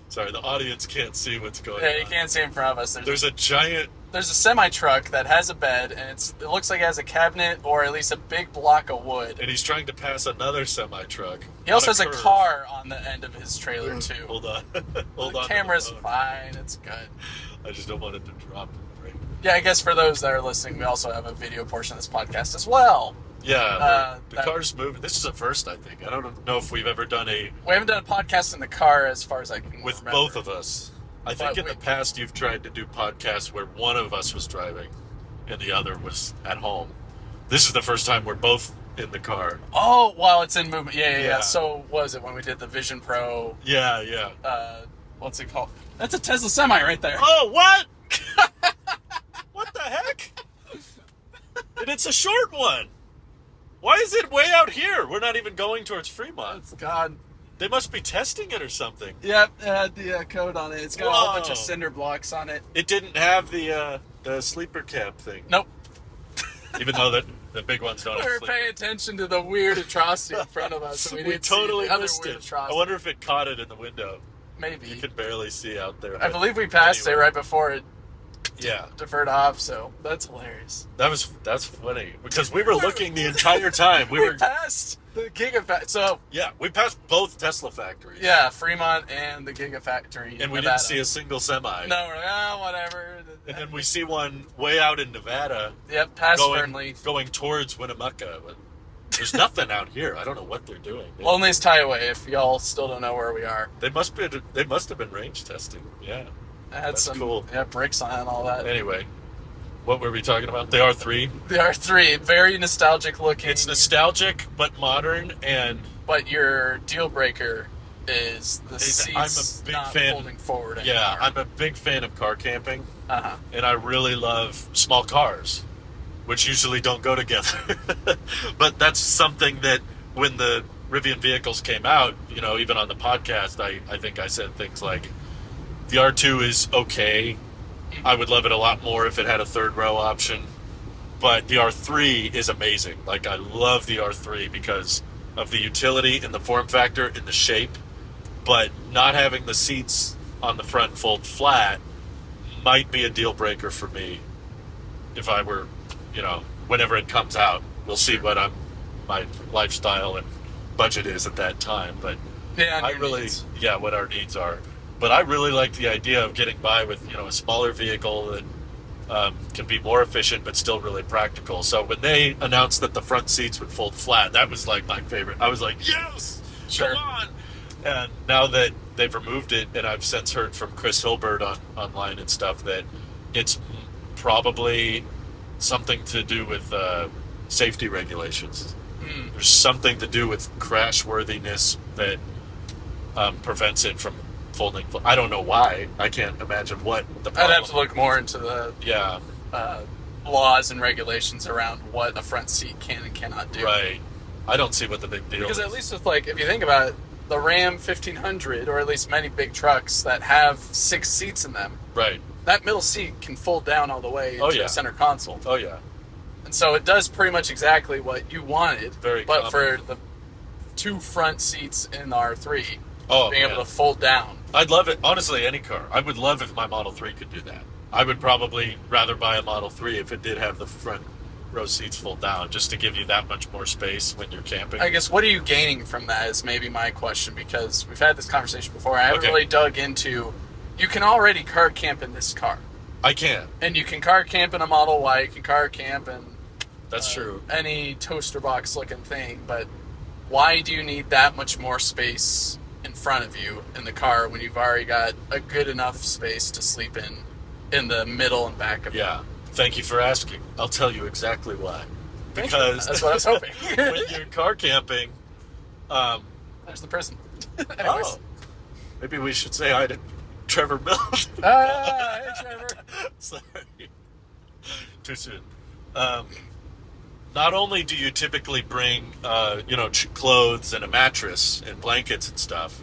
[SPEAKER 1] Sorry, the audience can't see what's going on.
[SPEAKER 2] Yeah, you can't see in front of us.
[SPEAKER 1] There's a giant...
[SPEAKER 2] There's a semi-truck that has a bed, and it looks like it has a cabinet or at least a big block of wood.
[SPEAKER 1] And he's trying to pass another semi-truck.
[SPEAKER 2] He also has a
[SPEAKER 1] curve.
[SPEAKER 2] car on the end of his trailer, too.
[SPEAKER 1] Hold on. Hold
[SPEAKER 2] the
[SPEAKER 1] on.
[SPEAKER 2] camera's fine. It's good.
[SPEAKER 1] I just don't want it to drop. Right?
[SPEAKER 2] Yeah, I guess for those that are listening, we also have a video portion of this podcast as well.
[SPEAKER 1] Yeah, the car's moving. This is a first, I think. I don't know if we've ever done
[SPEAKER 2] We haven't done a podcast in the car as far as I can
[SPEAKER 1] with
[SPEAKER 2] remember.
[SPEAKER 1] both of us. I think in the past you've tried to do podcasts where one of us was driving and the other was at home. This is the first time we're both in the car.
[SPEAKER 2] Oh, while it's in movement. Yeah.
[SPEAKER 1] Yeah.
[SPEAKER 2] So what was it when we did the Vision Pro?
[SPEAKER 1] Yeah.
[SPEAKER 2] What's it called? That's a Tesla Semi right there.
[SPEAKER 1] Oh, what? What the heck? And it's a short one. Why is it way out here? We're not even going towards Fremont.
[SPEAKER 2] God.
[SPEAKER 1] They must be testing it or something.
[SPEAKER 2] Yep, it had the code on it. It's got a whole bunch of cinder blocks on it.
[SPEAKER 1] It didn't have the sleeper cab thing.
[SPEAKER 2] Nope.
[SPEAKER 1] Even though the big ones don't
[SPEAKER 2] We
[SPEAKER 1] have
[SPEAKER 2] were
[SPEAKER 1] sleeper.
[SPEAKER 2] paying attention to the weird atrocity in front of us. And we didn't
[SPEAKER 1] totally
[SPEAKER 2] see the other
[SPEAKER 1] missed
[SPEAKER 2] weird
[SPEAKER 1] it.
[SPEAKER 2] atrocity.
[SPEAKER 1] I wonder if it caught it in the window.
[SPEAKER 2] Maybe.
[SPEAKER 1] You could barely see out there.
[SPEAKER 2] I believe we passed it right before it deferred off, so that's hilarious.
[SPEAKER 1] That's funny because we were looking the entire time.
[SPEAKER 2] We passed the Gigafactory. So
[SPEAKER 1] we passed both Tesla factories.
[SPEAKER 2] yeah, Fremont and the Gigafactory,
[SPEAKER 1] and we
[SPEAKER 2] Nevada.
[SPEAKER 1] didn't see a single semi.
[SPEAKER 2] No, we're like, whatever.
[SPEAKER 1] And then we see one way out in Nevada.
[SPEAKER 2] Yep, past Fernley,
[SPEAKER 1] going towards Winnemucca. But there's nothing out here. I don't know what they're doing.
[SPEAKER 2] Lonely's Highway. If y'all still don't know where we are,
[SPEAKER 1] They must have been range testing. Yeah.
[SPEAKER 2] it had
[SPEAKER 1] That's
[SPEAKER 2] some
[SPEAKER 1] cool.
[SPEAKER 2] bricks on it and all that.
[SPEAKER 1] Anyway, what were we talking about? The R3.
[SPEAKER 2] The R3, very nostalgic looking.
[SPEAKER 1] It's nostalgic but modern, and
[SPEAKER 2] but your deal breaker is the
[SPEAKER 1] I'm
[SPEAKER 2] seats
[SPEAKER 1] a big
[SPEAKER 2] not
[SPEAKER 1] fan.
[SPEAKER 2] folding forward anymore.
[SPEAKER 1] Yeah, I'm a big fan of car camping,
[SPEAKER 2] Uh-huh.
[SPEAKER 1] and I really love small cars. which usually don't go together. But that's something that when the Rivian vehicles came out, even on the podcast, I think I said things like, the R2 is okay. I would love it a lot more if it had a third row option. But the R3 is amazing. Like, I love the R3 because of the utility and the form factor and the shape. But not having the seats on the front fold flat might be a deal breaker for me if I were, whenever it comes out. We'll see what my lifestyle and budget is at that time. But what our needs are. But I really like the idea of getting by with, a smaller vehicle that can be more efficient but still really practical. So when they announced that the front seats would fold flat, that was like my favorite. I was like, yes,
[SPEAKER 2] sure.
[SPEAKER 1] Come on. And now that they've removed it, and I've since heard from Chris Hilbert online and stuff, that it's probably something to do with safety regulations. There's something to do with crash worthiness that prevents it from folding. I don't know why. I can't imagine what the problem.
[SPEAKER 2] I'd have to look more into the laws and regulations around what a front seat can and cannot do.
[SPEAKER 1] Right. I don't see what the big deal is.
[SPEAKER 2] Because at least with, if you think about it, the Ram 1500, or at least many big trucks that have 6 seats in them,
[SPEAKER 1] right,
[SPEAKER 2] that middle seat can fold down all the way into the center console.
[SPEAKER 1] Oh, yeah.
[SPEAKER 2] And so it does pretty much exactly what you wanted, but for the 2 front seats in the R3, being able to fold down.
[SPEAKER 1] I'd love it. Honestly, any car. I would love if my Model 3 could do that. I would probably rather buy a Model 3 if it did have the front row seats fold down, just to give you that much more space when you're camping.
[SPEAKER 2] I guess, what are you gaining from that is maybe my question, because we've had this conversation before. I haven't really dug into, you can already car camp in this car.
[SPEAKER 1] I can.
[SPEAKER 2] And you can car camp in a Model Y, you can car camp in
[SPEAKER 1] that's true.
[SPEAKER 2] Any toaster box looking thing, but why do you need that much more space in front of you in the car when you've already got a good enough space to sleep in the middle and back of it?
[SPEAKER 1] Yeah. Thank you for asking. I'll tell you exactly why. Because
[SPEAKER 2] that's what I was hoping.
[SPEAKER 1] When you're car camping,
[SPEAKER 2] there's the prison.
[SPEAKER 1] Maybe we should say hi to Trevor Mills.
[SPEAKER 2] Hey, Trevor.
[SPEAKER 1] Sorry. Too soon. Not only do you typically bring, clothes and a mattress and blankets and stuff,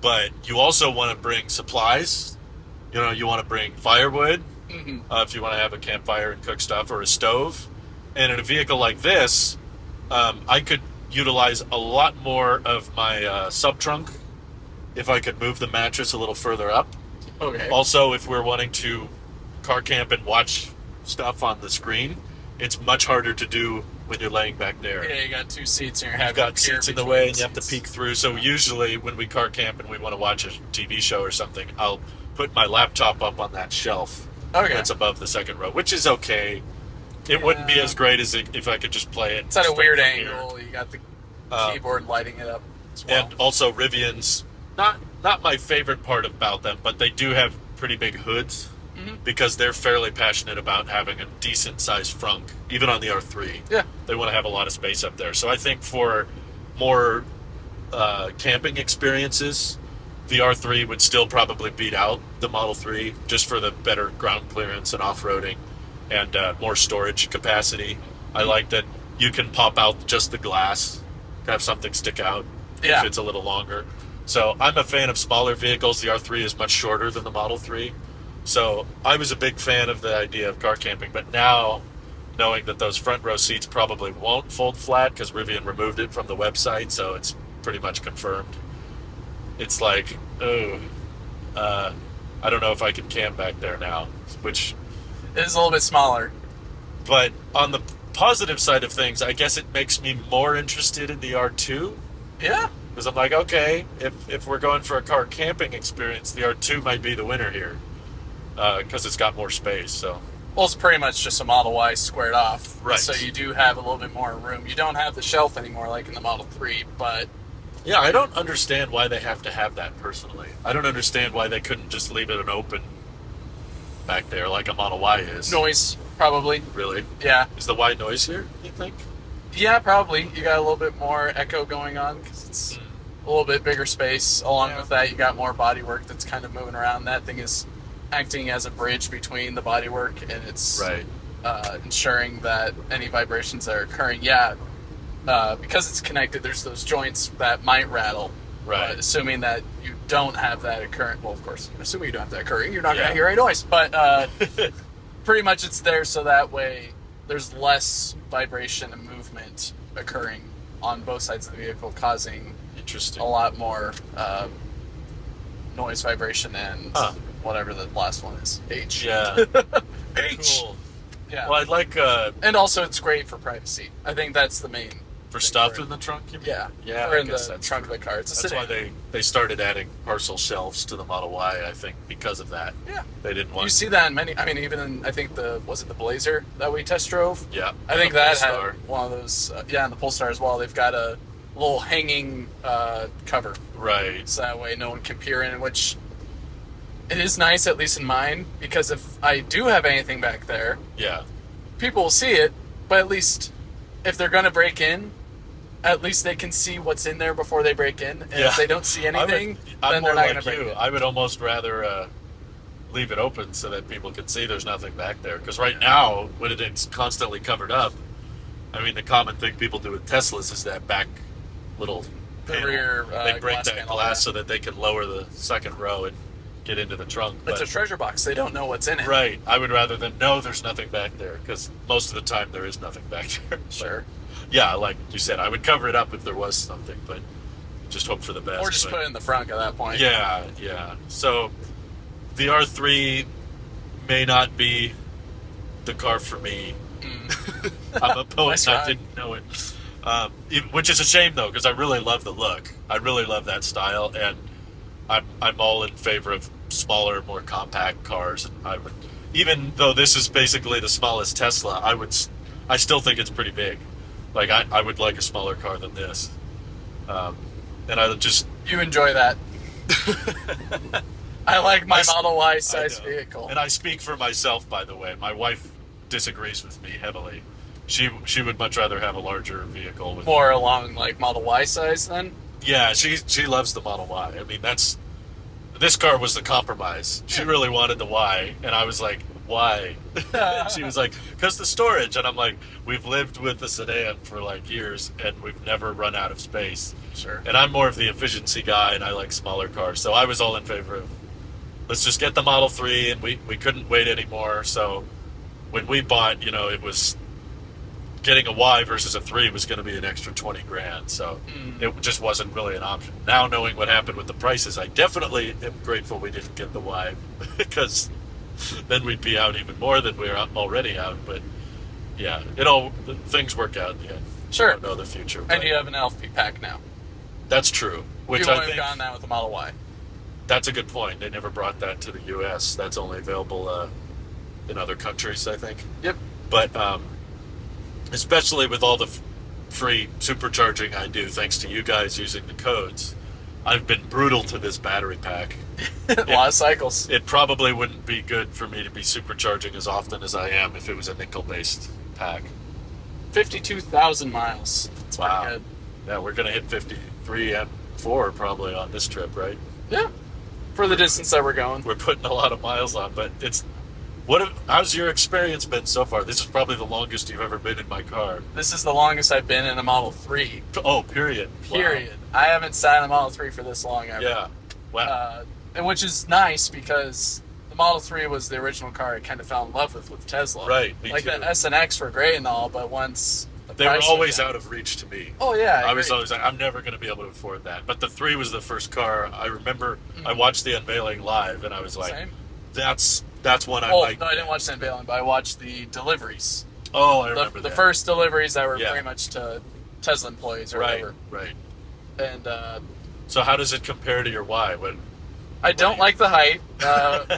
[SPEAKER 1] but you also want to bring supplies. You want to bring firewood. If you want to have a campfire and cook stuff, or a stove. And in a vehicle like this, I could utilize a lot more of my sub-trunk if I could move the mattress a little further up.
[SPEAKER 2] Okay.
[SPEAKER 1] Also, if we're wanting to car camp and watch stuff on the screen, it's much harder to do when you're laying back there.
[SPEAKER 2] Yeah, you got 2 seats and
[SPEAKER 1] you've got seats in the way and you have to peek through. So usually when we car camp and we want to watch a TV show or something, I'll put my laptop up on that shelf. That's above the second row, which is okay. It wouldn't be as great as if I could just play it.
[SPEAKER 2] It's at a weird angle. You got the keyboard lighting it up as well.
[SPEAKER 1] And also Rivian's, not my favorite part about them, but they do have pretty big hoods because they're fairly passionate about having a decent sized frunk, even on the R3.
[SPEAKER 2] Yeah.
[SPEAKER 1] They want to have a lot of space up there. So I think for more camping experiences, the R3 would still probably beat out the Model 3 just for the better ground clearance and off-roading and more storage capacity. I like that you can pop out just the glass, have something stick out if it's a little longer. So I'm a fan of smaller vehicles. The R3 is much shorter than the Model 3. So I was a big fan of the idea of car camping, but now knowing that those front row seats probably won't fold flat because Rivian removed it from the website, so it's pretty much confirmed. It's like, I don't know if I can camp back there now, which
[SPEAKER 2] it is a little bit smaller.
[SPEAKER 1] But on the positive side of things, I guess it makes me more interested in the R2.
[SPEAKER 2] Yeah.
[SPEAKER 1] Because I'm like, okay, if we're going for a car camping experience, the R2 might be the winner here because it's got more space. So.
[SPEAKER 2] Well, it's pretty much just a Model Y squared off.
[SPEAKER 1] Right.
[SPEAKER 2] So you do have a little bit more room. You don't have the shelf anymore like in the Model 3, but...
[SPEAKER 1] Yeah, I don't understand why they have to have that personally. I don't understand why they couldn't just leave it an open back there like a Model Y is.
[SPEAKER 2] Noise, probably.
[SPEAKER 1] Really?
[SPEAKER 2] Yeah.
[SPEAKER 1] Is the Y noisier, you think?
[SPEAKER 2] Yeah, probably. You got a little bit more echo going on because it's a little bit bigger space. Along with that, you got more bodywork that's kind of moving around. That thing is acting as a bridge between the bodywork and its ensuring that any vibrations that are occurring, because it's connected, there's those joints that might rattle.
[SPEAKER 1] Right.
[SPEAKER 2] Assuming that you don't have that occurring. Well, of course, assuming you don't have that occurring, you're not going
[SPEAKER 1] Yeah.
[SPEAKER 2] to hear any noise. But pretty much it's there so that way there's less vibration and movement occurring on both sides of the vehicle, causing
[SPEAKER 1] Interesting.
[SPEAKER 2] a lot more noise, vibration, and whatever the last one is. H.
[SPEAKER 1] Yeah.
[SPEAKER 2] H.
[SPEAKER 1] Cool.
[SPEAKER 2] Yeah.
[SPEAKER 1] Well, I'd like
[SPEAKER 2] And also, it's great for privacy. I think that's the main
[SPEAKER 1] for
[SPEAKER 2] thing
[SPEAKER 1] stuff
[SPEAKER 2] for
[SPEAKER 1] in the trunk. You mean?
[SPEAKER 2] Yeah.
[SPEAKER 1] Yeah.
[SPEAKER 2] Or
[SPEAKER 1] I
[SPEAKER 2] in
[SPEAKER 1] guess
[SPEAKER 2] the
[SPEAKER 1] that's
[SPEAKER 2] trunk
[SPEAKER 1] true.
[SPEAKER 2] of the car. It's a
[SPEAKER 1] That's
[SPEAKER 2] sedan.
[SPEAKER 1] why they started adding parcel shelves to the Model Y. I think because of that.
[SPEAKER 2] Yeah.
[SPEAKER 1] They didn't want.
[SPEAKER 2] You see that in many. I mean, even in, I think was it the Blazer that we test drove?
[SPEAKER 1] Yeah.
[SPEAKER 2] I think
[SPEAKER 1] the
[SPEAKER 2] that
[SPEAKER 1] Polestar.
[SPEAKER 2] had one of those. And the Polestar as well. They've got a little hanging cover,
[SPEAKER 1] Right.
[SPEAKER 2] so that way no one can peer in. Which it is nice, at least in mine, because if I do have anything back there,
[SPEAKER 1] Yeah.
[SPEAKER 2] people will see it. But at least if they're going to break in, at least they can see what's in there before they break in. And if they don't see anything,
[SPEAKER 1] I'm
[SPEAKER 2] then
[SPEAKER 1] more
[SPEAKER 2] they're not going
[SPEAKER 1] like
[SPEAKER 2] to break
[SPEAKER 1] you.
[SPEAKER 2] in.
[SPEAKER 1] I would almost rather leave it open so that people can see there's nothing back there. Because right now, when it's constantly covered up, I mean, the common thing people do with Teslas is that back little
[SPEAKER 2] The
[SPEAKER 1] panel.
[SPEAKER 2] rear,
[SPEAKER 1] they break
[SPEAKER 2] glass
[SPEAKER 1] that
[SPEAKER 2] panel,
[SPEAKER 1] glass
[SPEAKER 2] yeah.
[SPEAKER 1] so that they can lower the second row and get into the trunk.
[SPEAKER 2] It's a treasure box. They don't know what's in it.
[SPEAKER 1] Right. I would rather than know there's nothing back there, because most of the time there is nothing back there.
[SPEAKER 2] Sure.
[SPEAKER 1] Yeah, like you said, I would cover it up if there was something, but just hope for the best.
[SPEAKER 2] Or just
[SPEAKER 1] but-
[SPEAKER 2] put it in the front at that point.
[SPEAKER 1] Yeah, yeah. So the R3 may not be the car for me. I'm a poet
[SPEAKER 2] Nice
[SPEAKER 1] and I
[SPEAKER 2] ride.
[SPEAKER 1] didn't know it. Which is a shame though, because I really love the look. I really love that style, and I'm all in favor of smaller, more compact cars. And I would, even though this is basically the smallest Tesla, I still think it's pretty big. Like I would like a smaller car than this. And I would just
[SPEAKER 2] You enjoy that. I like my Model Y
[SPEAKER 1] I
[SPEAKER 2] size
[SPEAKER 1] know.
[SPEAKER 2] vehicle.
[SPEAKER 1] And I speak for myself, by the way. My wife disagrees with me heavily. She would much rather have a larger vehicle with
[SPEAKER 2] More along like Model Y size then?
[SPEAKER 1] Yeah, she loves the Model Y. I mean, this car was the compromise. She really wanted the Y, and I was like, why? She was like, because the storage. And I'm like, we've lived with the sedan for like years, and we've never run out of space.
[SPEAKER 2] Sure.
[SPEAKER 1] And I'm more of the efficiency guy, and I like smaller cars. So I was all in favor of, let's just get the Model 3, and we couldn't wait anymore. So when we bought, it was getting a Y versus a 3 was going to be an extra 20 grand. So it just wasn't really an option. Now, knowing what happened with the prices, I definitely am grateful we didn't get the Y, because then we'd be out even more than we're already out. But yeah, things work out in the end.
[SPEAKER 2] Sure.
[SPEAKER 1] I don't know the future.
[SPEAKER 2] And
[SPEAKER 1] but
[SPEAKER 2] you have an LFP pack now.
[SPEAKER 1] that's true. Which
[SPEAKER 2] you
[SPEAKER 1] I
[SPEAKER 2] wouldn't
[SPEAKER 1] think
[SPEAKER 2] have gotten that with the Model Y.
[SPEAKER 1] that's a good point. They never brought that to the U.S. That's only available in other countries, I think.
[SPEAKER 2] Yep.
[SPEAKER 1] But especially with all the free supercharging I do, thanks to you guys using the codes, I've been brutal to this battery pack.
[SPEAKER 2] A lot of cycles.
[SPEAKER 1] It probably wouldn't be good for me to be supercharging as often as I am if it was a nickel-based pack.
[SPEAKER 2] 52,000 miles. That's
[SPEAKER 1] Wow.
[SPEAKER 2] pretty good.
[SPEAKER 1] Yeah, we're going to hit 53 and 4 probably on this trip, right?
[SPEAKER 2] Yeah. For the distance that we're going.
[SPEAKER 1] We're putting a lot of miles on, but how's your experience been so far? This is probably the longest you've ever been in my car.
[SPEAKER 2] This is the longest I've been in a Model 3.
[SPEAKER 1] Oh, period. Wow.
[SPEAKER 2] Period. I haven't sat in a Model 3 for this long ever.
[SPEAKER 1] Yeah. Wow.
[SPEAKER 2] And which is nice because the Model 3 was the original car I kind of fell in love with Tesla.
[SPEAKER 1] Right, me
[SPEAKER 2] like
[SPEAKER 1] too.
[SPEAKER 2] the S and X were great and all, but once the
[SPEAKER 1] They were
[SPEAKER 2] price
[SPEAKER 1] always
[SPEAKER 2] went
[SPEAKER 1] out
[SPEAKER 2] down-
[SPEAKER 1] of reach to me.
[SPEAKER 2] Oh yeah,
[SPEAKER 1] I was
[SPEAKER 2] agree.
[SPEAKER 1] always like, I'm never going to be able to afford that. But the 3 was the first car. I remember I watched the unveiling live, and I was like,
[SPEAKER 2] Same.
[SPEAKER 1] that's one I
[SPEAKER 2] Well,
[SPEAKER 1] like.
[SPEAKER 2] no, I didn't watch San Balen, but I watched the deliveries.
[SPEAKER 1] Oh, I
[SPEAKER 2] The,
[SPEAKER 1] remember
[SPEAKER 2] the
[SPEAKER 1] that.
[SPEAKER 2] first deliveries that were
[SPEAKER 1] Yeah.
[SPEAKER 2] pretty much to Tesla employees or
[SPEAKER 1] Right,
[SPEAKER 2] whatever.
[SPEAKER 1] right.
[SPEAKER 2] And
[SPEAKER 1] So how does it compare to your Y?
[SPEAKER 2] I don't like the height.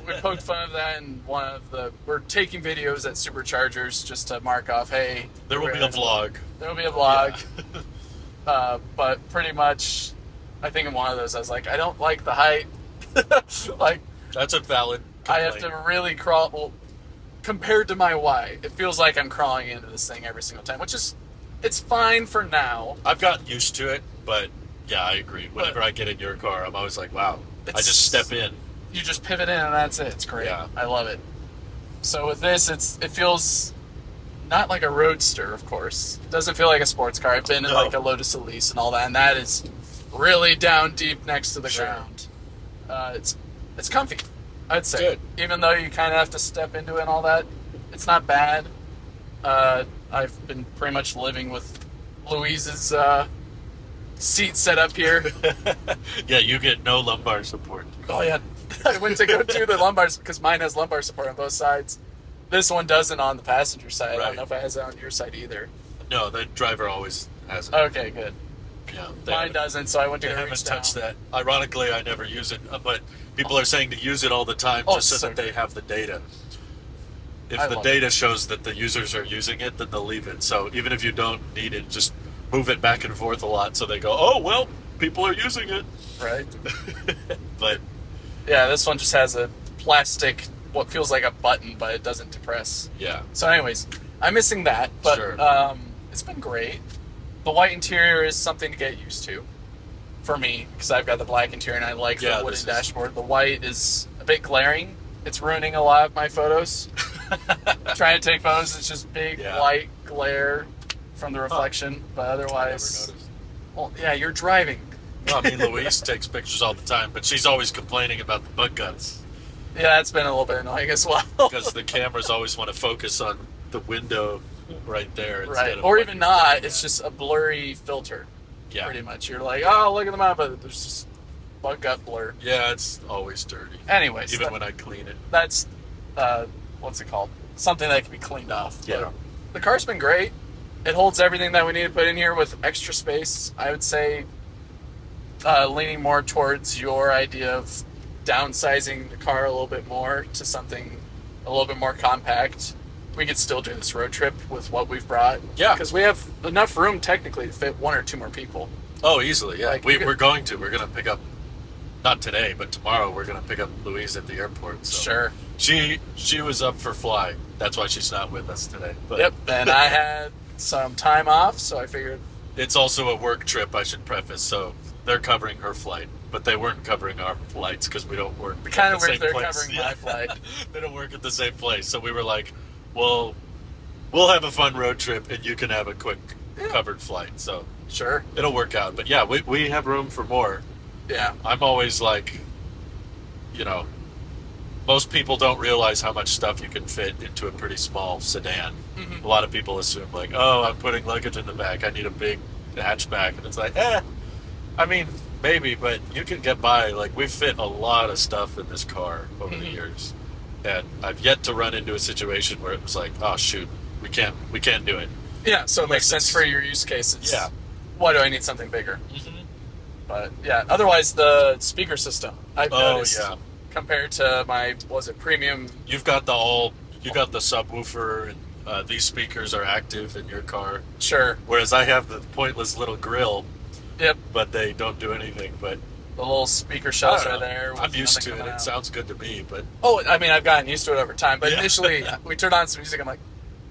[SPEAKER 2] We poked fun of that in one of we're taking videos at superchargers just to mark off, hey.
[SPEAKER 1] There will
[SPEAKER 2] we're
[SPEAKER 1] be a
[SPEAKER 2] gonna-
[SPEAKER 1] vlog.
[SPEAKER 2] There will be a vlog.
[SPEAKER 1] Yeah.
[SPEAKER 2] But pretty much, I think in one of those, I was like, I don't like the height. Like,
[SPEAKER 1] That's a valid
[SPEAKER 2] I
[SPEAKER 1] complaint.
[SPEAKER 2] have to really crawl. Well, compared to my Y, it feels like I'm crawling into this thing every single time, which is, it's fine for now.
[SPEAKER 1] I've gotten used to it, but yeah, I agree. Whenever I get in your car, I'm always like, wow. I
[SPEAKER 2] It's-
[SPEAKER 1] just step in.
[SPEAKER 2] You just pivot in and that's it. It's great.
[SPEAKER 1] Yeah.
[SPEAKER 2] I love it. So with this, it feels not like a roadster, of course. Doesn't feel like a sports car. I've been in
[SPEAKER 1] No.
[SPEAKER 2] like a Lotus Elise and all that, and that is really down deep next to the
[SPEAKER 1] Sure.
[SPEAKER 2] ground. It's comfy, I'd say.
[SPEAKER 1] Good.
[SPEAKER 2] Even though you kind of have to step into it and all that, it's not bad. I've been pretty much living with Louise's seat set up here.
[SPEAKER 1] Yeah, you get no lumbar support.
[SPEAKER 2] Oh yeah, I went to go do the lumbars because mine has lumbar support on both sides. This one doesn't on the passenger side. I don't
[SPEAKER 1] Right.
[SPEAKER 2] know if it has it on your side either.
[SPEAKER 1] No, the driver always has it.
[SPEAKER 2] Okay, good.
[SPEAKER 1] Yeah,
[SPEAKER 2] Mine doesn't, so I went to
[SPEAKER 1] They
[SPEAKER 2] go
[SPEAKER 1] haven't
[SPEAKER 2] reach
[SPEAKER 1] touched
[SPEAKER 2] down.
[SPEAKER 1] that. Ironically, I never use it, but people are saying to use it all the time
[SPEAKER 2] Oh,
[SPEAKER 1] just so
[SPEAKER 2] so
[SPEAKER 1] that they
[SPEAKER 2] good.
[SPEAKER 1] have the data. If
[SPEAKER 2] I
[SPEAKER 1] the
[SPEAKER 2] love
[SPEAKER 1] data shows that the users are using it, then they'll leave it. So even if you don't need it, just move it back and forth a lot so they go, oh, well, people are using it.
[SPEAKER 2] Right?
[SPEAKER 1] But
[SPEAKER 2] Yeah, this one just has a plastic, what feels like a button, but it doesn't depress.
[SPEAKER 1] yeah,
[SPEAKER 2] So, anyways, I'm missing that, but
[SPEAKER 1] Sure.
[SPEAKER 2] it's been great. The white interior is something to get used to for me because I've got the black interior and I like
[SPEAKER 1] Yeah,
[SPEAKER 2] the wooden
[SPEAKER 1] this is-
[SPEAKER 2] dashboard. The white is a bit glaring. It's ruining a lot of my photos. Trying to take photos, it's just big
[SPEAKER 1] Yeah.
[SPEAKER 2] white glare from the reflection, but
[SPEAKER 1] I never
[SPEAKER 2] otherwise,
[SPEAKER 1] noticed.
[SPEAKER 2] well, yeah, you're driving.
[SPEAKER 1] No, I mean, Louise takes pictures all the time, but she's always complaining about the bug guts
[SPEAKER 2] Yeah, that's been a little bit annoying as well.
[SPEAKER 1] because the cameras always want to focus on the window right there instead
[SPEAKER 2] Right,
[SPEAKER 1] of
[SPEAKER 2] or
[SPEAKER 1] what
[SPEAKER 2] even
[SPEAKER 1] you're
[SPEAKER 2] not.
[SPEAKER 1] looking
[SPEAKER 2] It's
[SPEAKER 1] at.
[SPEAKER 2] just a blurry filter.
[SPEAKER 1] Yeah.
[SPEAKER 2] Pretty much. You're like, oh, look at the map, but there's just bug gut blur.
[SPEAKER 1] Yeah, it's always dirty.
[SPEAKER 2] Anyways,
[SPEAKER 1] Even when I clean it.
[SPEAKER 2] that's what's it called? Something that can be cleaned off.
[SPEAKER 1] Yeah.
[SPEAKER 2] But the car's been great. It holds everything that we need to put in here with extra space. I would say leaning more towards your idea of downsizing the car a little bit more to something a little bit more compact. We could still do this road trip with what we've brought.
[SPEAKER 1] Yeah.
[SPEAKER 2] Because we have enough room technically to fit one or two more people.
[SPEAKER 1] Oh, easily, yeah.
[SPEAKER 2] Like, you could-
[SPEAKER 1] We're going to. We're going to pick up, not today, but tomorrow, we're going to pick up Louise at the airport. So.
[SPEAKER 2] Sure.
[SPEAKER 1] She was up for fly. That's why she's not with us today. But
[SPEAKER 2] Yep. And I had some time off, so I figured,
[SPEAKER 1] It's also a work trip, I should preface. So they're covering her flight, but they weren't covering our flights because we don't work.
[SPEAKER 2] kind
[SPEAKER 1] at
[SPEAKER 2] of
[SPEAKER 1] the
[SPEAKER 2] weird
[SPEAKER 1] same
[SPEAKER 2] they're
[SPEAKER 1] place.
[SPEAKER 2] covering my flight.
[SPEAKER 1] They don't work at the same place. So we were like, well, we'll have a fun road trip and you can have a quick covered flight. So
[SPEAKER 2] Sure.
[SPEAKER 1] it'll work out. But yeah, we have room for more.
[SPEAKER 2] Yeah.
[SPEAKER 1] I'm always like, most people don't realize how much stuff you can fit into a pretty small sedan.
[SPEAKER 2] Mhm.
[SPEAKER 1] A lot of people assume like, oh, I'm putting luggage in the back. I need a big hatchback. And it's like, I mean, maybe, but you can get by. Like, we've fit a lot of stuff in this car over the
[SPEAKER 2] Mhm.
[SPEAKER 1] years. And I've yet to run into a situation where it was like, oh, shoot, we can't do it.
[SPEAKER 2] Yeah, so it makes
[SPEAKER 1] Unless
[SPEAKER 2] sense
[SPEAKER 1] it's-
[SPEAKER 2] for your use cases.
[SPEAKER 1] Yeah.
[SPEAKER 2] Why do I need something bigger?
[SPEAKER 1] Mm-hmm.
[SPEAKER 2] But yeah, otherwise the speaker system I've
[SPEAKER 1] Oh,
[SPEAKER 2] noticed
[SPEAKER 1] yeah.
[SPEAKER 2] compared to my premium.
[SPEAKER 1] You've got the subwoofer, and these speakers are active in your car.
[SPEAKER 2] Sure.
[SPEAKER 1] Whereas I have the pointless little grill,
[SPEAKER 2] Yep.
[SPEAKER 1] but they don't do anything. But
[SPEAKER 2] The little speaker
[SPEAKER 1] I
[SPEAKER 2] shells
[SPEAKER 1] don't
[SPEAKER 2] are
[SPEAKER 1] know.
[SPEAKER 2] there. with
[SPEAKER 1] I'm used
[SPEAKER 2] nothing
[SPEAKER 1] to it.
[SPEAKER 2] coming
[SPEAKER 1] It
[SPEAKER 2] out.
[SPEAKER 1] sounds good to me, but
[SPEAKER 2] Oh, I mean, I've gotten used to it over time. But
[SPEAKER 1] Yeah.
[SPEAKER 2] initially, we turned on some music. I'm like,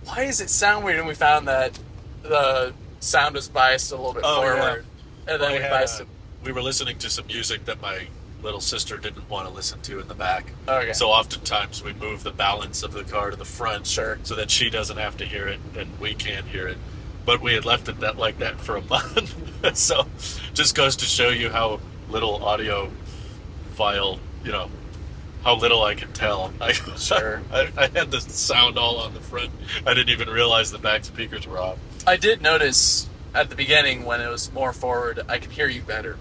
[SPEAKER 2] why does it sound weird? And we found that the sound was biased a little bit
[SPEAKER 1] Oh, yeah.
[SPEAKER 2] forward. And then
[SPEAKER 1] I
[SPEAKER 2] we
[SPEAKER 1] had,
[SPEAKER 2] biased it.
[SPEAKER 1] we were listening to some music that my little sister didn't want to listen to in the back.
[SPEAKER 2] Okay.
[SPEAKER 1] So oftentimes we move the balance of the car to the front,
[SPEAKER 2] Sure.
[SPEAKER 1] so that she doesn't have to hear it and we can't hear it. But we had left it like that for a month, so just goes to show you how little audio file, how little I can tell.
[SPEAKER 2] Sure.
[SPEAKER 1] I had the sound all on the front. I didn't even realize the back speakers were off.
[SPEAKER 2] I did notice at the beginning when it was more forward, I could hear you better.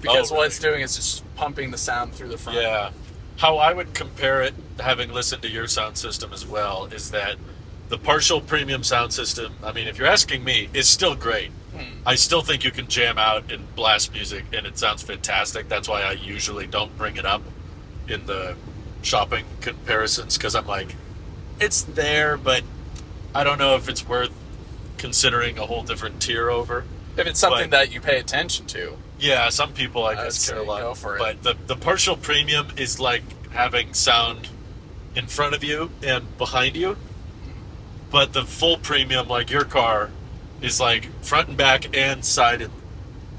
[SPEAKER 2] Because
[SPEAKER 1] Oh,
[SPEAKER 2] what
[SPEAKER 1] really?
[SPEAKER 2] it's doing is just pumping the sound through the front.
[SPEAKER 1] Yeah. How I would compare it, having listened to your sound system as well, is that the partial premium sound system, I mean, if you're asking me, is still great. I still think you can jam out and blast music and it sounds fantastic. That's why I usually don't bring it up in the shopping comparisons, because I'm like, it's there, but I don't know if it's worth considering a whole different tier over.
[SPEAKER 2] If it's something
[SPEAKER 1] But-
[SPEAKER 2] that you pay attention to.
[SPEAKER 1] Yeah, some people I
[SPEAKER 2] I'd
[SPEAKER 1] guess care a
[SPEAKER 2] say
[SPEAKER 1] lot.
[SPEAKER 2] go for it.
[SPEAKER 1] But the partial premium is like having sound in front of you and behind you. But the full premium, like your car, is like front and back and side and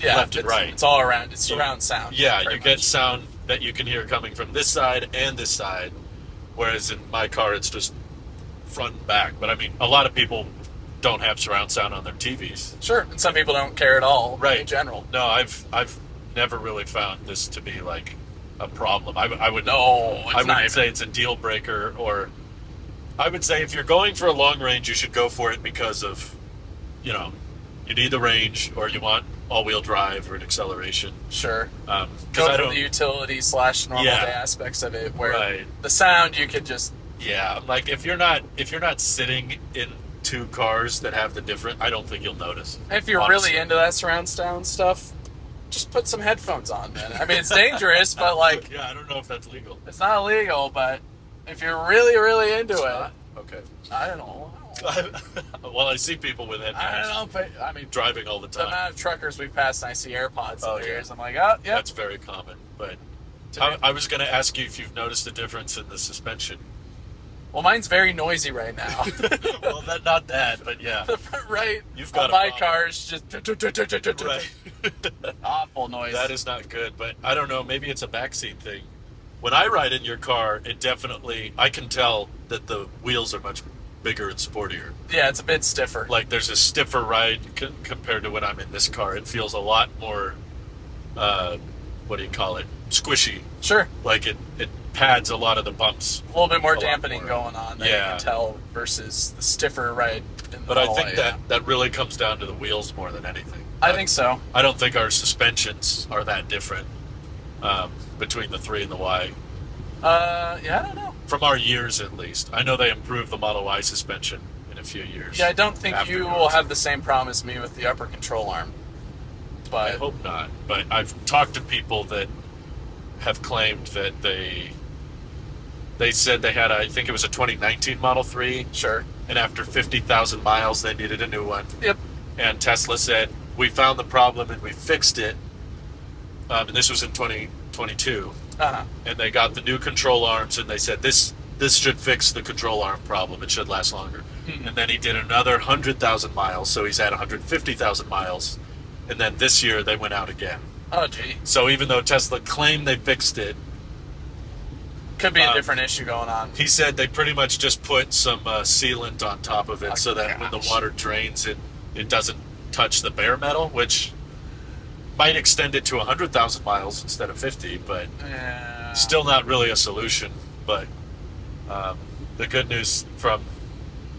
[SPEAKER 2] Yeah,
[SPEAKER 1] left and right.
[SPEAKER 2] It's all around. It's
[SPEAKER 1] You-
[SPEAKER 2] surround sound.
[SPEAKER 1] Yeah,
[SPEAKER 2] pretty
[SPEAKER 1] you get
[SPEAKER 2] much.
[SPEAKER 1] sound that you can hear coming from this side and this side. Whereas in my car, it's just front and back. But I mean, a lot of people don't have surround sound on their TVs.
[SPEAKER 2] Sure, and some people don't care at all.
[SPEAKER 1] Right.
[SPEAKER 2] In general.
[SPEAKER 1] No, I've never really found this to be like a problem. I would
[SPEAKER 2] No, it's
[SPEAKER 1] I
[SPEAKER 2] not
[SPEAKER 1] wouldn't
[SPEAKER 2] even.
[SPEAKER 1] say it's a deal breaker, or I would say if you're going for a long range, you should go for it because of, you know, you need the range, or you want all-wheel drive or an acceleration.
[SPEAKER 2] Sure.
[SPEAKER 1] Because
[SPEAKER 2] Go
[SPEAKER 1] I
[SPEAKER 2] for
[SPEAKER 1] don't.
[SPEAKER 2] the utility / normal
[SPEAKER 1] Yeah.
[SPEAKER 2] day aspects of it, where
[SPEAKER 1] Right.
[SPEAKER 2] the sound you could just.
[SPEAKER 1] Yeah, like if you're not sitting in two cars that have the different, I don't think you'll notice.
[SPEAKER 2] If you're
[SPEAKER 1] honestly.
[SPEAKER 2] really into that surround sound stuff, just put some headphones on, man. I mean, it's dangerous, but like,
[SPEAKER 1] Yeah, I don't know if that's legal.
[SPEAKER 2] it's not illegal. But if you're really, really into
[SPEAKER 1] It's
[SPEAKER 2] it,
[SPEAKER 1] not? Okay.
[SPEAKER 2] I don't know.
[SPEAKER 1] Well, I see people with
[SPEAKER 2] I
[SPEAKER 1] headphones
[SPEAKER 2] don't know, but I mean,
[SPEAKER 1] driving all the
[SPEAKER 2] the
[SPEAKER 1] time.
[SPEAKER 2] amount of truckers we've passed, and I see AirPods
[SPEAKER 1] Oh,
[SPEAKER 2] in their
[SPEAKER 1] yeah.
[SPEAKER 2] ears. I'm like, oh, yeah.
[SPEAKER 1] That's very common. But
[SPEAKER 2] To me-
[SPEAKER 1] I was going to ask you if you've noticed a difference in the suspension.
[SPEAKER 2] Well, mine's very noisy right now.
[SPEAKER 1] Well, not that, but yeah.
[SPEAKER 2] The front right
[SPEAKER 1] You've got
[SPEAKER 2] on
[SPEAKER 1] a
[SPEAKER 2] my
[SPEAKER 1] problem.
[SPEAKER 2] car is just
[SPEAKER 1] Right.
[SPEAKER 2] awful noise.
[SPEAKER 1] That is not good, but I don't know, maybe it's a backseat thing. When I ride in your car, it definitely, I can tell that the wheels are much bigger and sportier.
[SPEAKER 2] Yeah, it's a bit stiffer.
[SPEAKER 1] Like there's a stiffer ride compared to when I'm in this car. It feels a lot more, what do you call it? Squishy.
[SPEAKER 2] Sure.
[SPEAKER 1] Like it pads a lot of the bumps.
[SPEAKER 2] A little bit more
[SPEAKER 1] A lot
[SPEAKER 2] dampening
[SPEAKER 1] more.
[SPEAKER 2] going on that
[SPEAKER 1] Yeah.
[SPEAKER 2] you can tell versus the stiffer ride in the
[SPEAKER 1] But I
[SPEAKER 2] Model
[SPEAKER 1] think
[SPEAKER 2] A,
[SPEAKER 1] that really comes down to the wheels more than anything.
[SPEAKER 2] I think so.
[SPEAKER 1] I don't think our suspensions are that different between the 3 and the Y.
[SPEAKER 2] Yeah, I don't know.
[SPEAKER 1] From our years, at least. I know they improved the Model Y suspension in a few years.
[SPEAKER 2] Yeah, I don't think you
[SPEAKER 1] afterwards.
[SPEAKER 2] will have the same problem as me with the upper control arm.
[SPEAKER 1] I
[SPEAKER 2] But
[SPEAKER 1] hope not. But I've talked to people that have claimed that they said they had, I think it was a 2019 Model 3,
[SPEAKER 2] sure.
[SPEAKER 1] and after 50,000 miles, they needed a new one.
[SPEAKER 2] Yep.
[SPEAKER 1] And Tesla said, we found the problem and we fixed it. And this was in 2022.
[SPEAKER 2] Uh-huh.
[SPEAKER 1] And they got the new control arms, and they said, this should fix the control arm problem. It should last longer.
[SPEAKER 2] Hmm.
[SPEAKER 1] And then he did another 100,000 miles, so he's at 150,000 miles. And then this year, they went out again.
[SPEAKER 2] Oh, gee.
[SPEAKER 1] So even though Tesla claimed they fixed it,
[SPEAKER 2] Could be a different issue going on.
[SPEAKER 1] he said they pretty much just put some sealant on top of it
[SPEAKER 2] Oh,
[SPEAKER 1] so that when the
[SPEAKER 2] gosh.
[SPEAKER 1] water drains, it doesn't touch the bare metal, which might extend it to 100,000 miles instead of 50, but
[SPEAKER 2] Yeah.
[SPEAKER 1] still not really a solution. But the good news from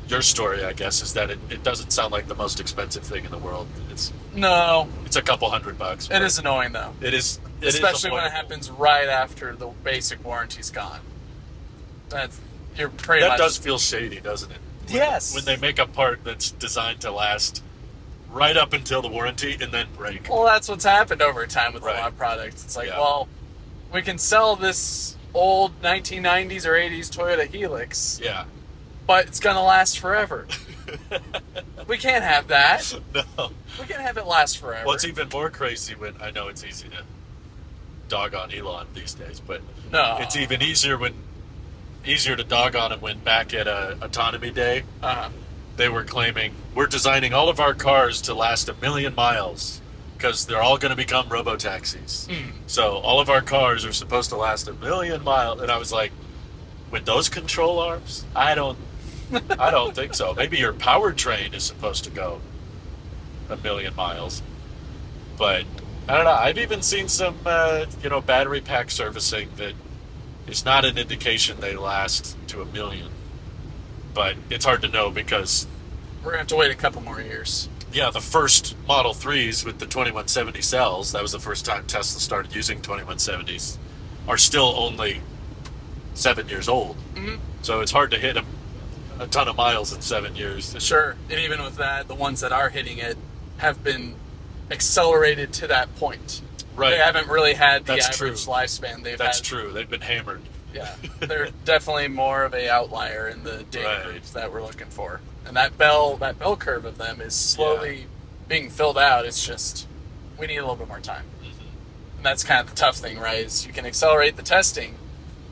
[SPEAKER 1] your story, I guess, is that it doesn't sound like the most expensive thing in the world.
[SPEAKER 2] No.
[SPEAKER 1] It's a couple $100.
[SPEAKER 2] It is annoying, though.
[SPEAKER 1] It is.
[SPEAKER 2] Especially when it
[SPEAKER 1] avoidable.
[SPEAKER 2] happens right after the basic warranty's gone. You're pretty
[SPEAKER 1] That
[SPEAKER 2] much.
[SPEAKER 1] does feel shady, doesn't it?
[SPEAKER 2] Yes.
[SPEAKER 1] When they make a part that's designed to last right up until the warranty and then break.
[SPEAKER 2] Well, that's what's happened over time with
[SPEAKER 1] Right.
[SPEAKER 2] a lot of products. It's like,
[SPEAKER 1] Yeah.
[SPEAKER 2] well, we can sell this old 1990s or 80s Toyota Helix,
[SPEAKER 1] Yeah.
[SPEAKER 2] but it's going to last forever. We can't have that.
[SPEAKER 1] No.
[SPEAKER 2] We can't have it last forever.
[SPEAKER 1] What's even more crazy when I know it's easy to dog on Elon these days, but
[SPEAKER 2] No.
[SPEAKER 1] it's even easier to dog on him when back at Autonomy Day, they were claiming we're designing all of our cars to last 1,000,000 miles because they're all going to become robo-taxis. So all of our cars are supposed to last 1,000,000 miles. And I was like, with those control arms, I don't think so. Maybe your powertrain is supposed to go 1,000,000 miles. But I don't know. I've even seen some, battery pack servicing that is not an indication they last to 1,000,000. But it's hard to know because,
[SPEAKER 2] We're going to have to wait a couple more years.
[SPEAKER 1] yeah, the first Model 3s with the 2170 cells, that was the first time Tesla started using 2170s, are still only 7 years old.
[SPEAKER 2] Mm-hmm.
[SPEAKER 1] So it's hard to hit a ton of miles in 7 years.
[SPEAKER 2] Sure. And even with that, the ones that are hitting it have been accelerated to that point.
[SPEAKER 1] Right.
[SPEAKER 2] They haven't really had the
[SPEAKER 1] That's
[SPEAKER 2] average
[SPEAKER 1] true.
[SPEAKER 2] lifespan they've
[SPEAKER 1] That's
[SPEAKER 2] had.
[SPEAKER 1] true. They've been hammered.
[SPEAKER 2] Yeah, they're definitely more of a outlier in the data
[SPEAKER 1] Right.
[SPEAKER 2] groups that we're looking for. And that bell curve of them is slowly being filled out. It's just we need a little bit more time. And that's kind of the tough thing, right? Is you can accelerate the testing,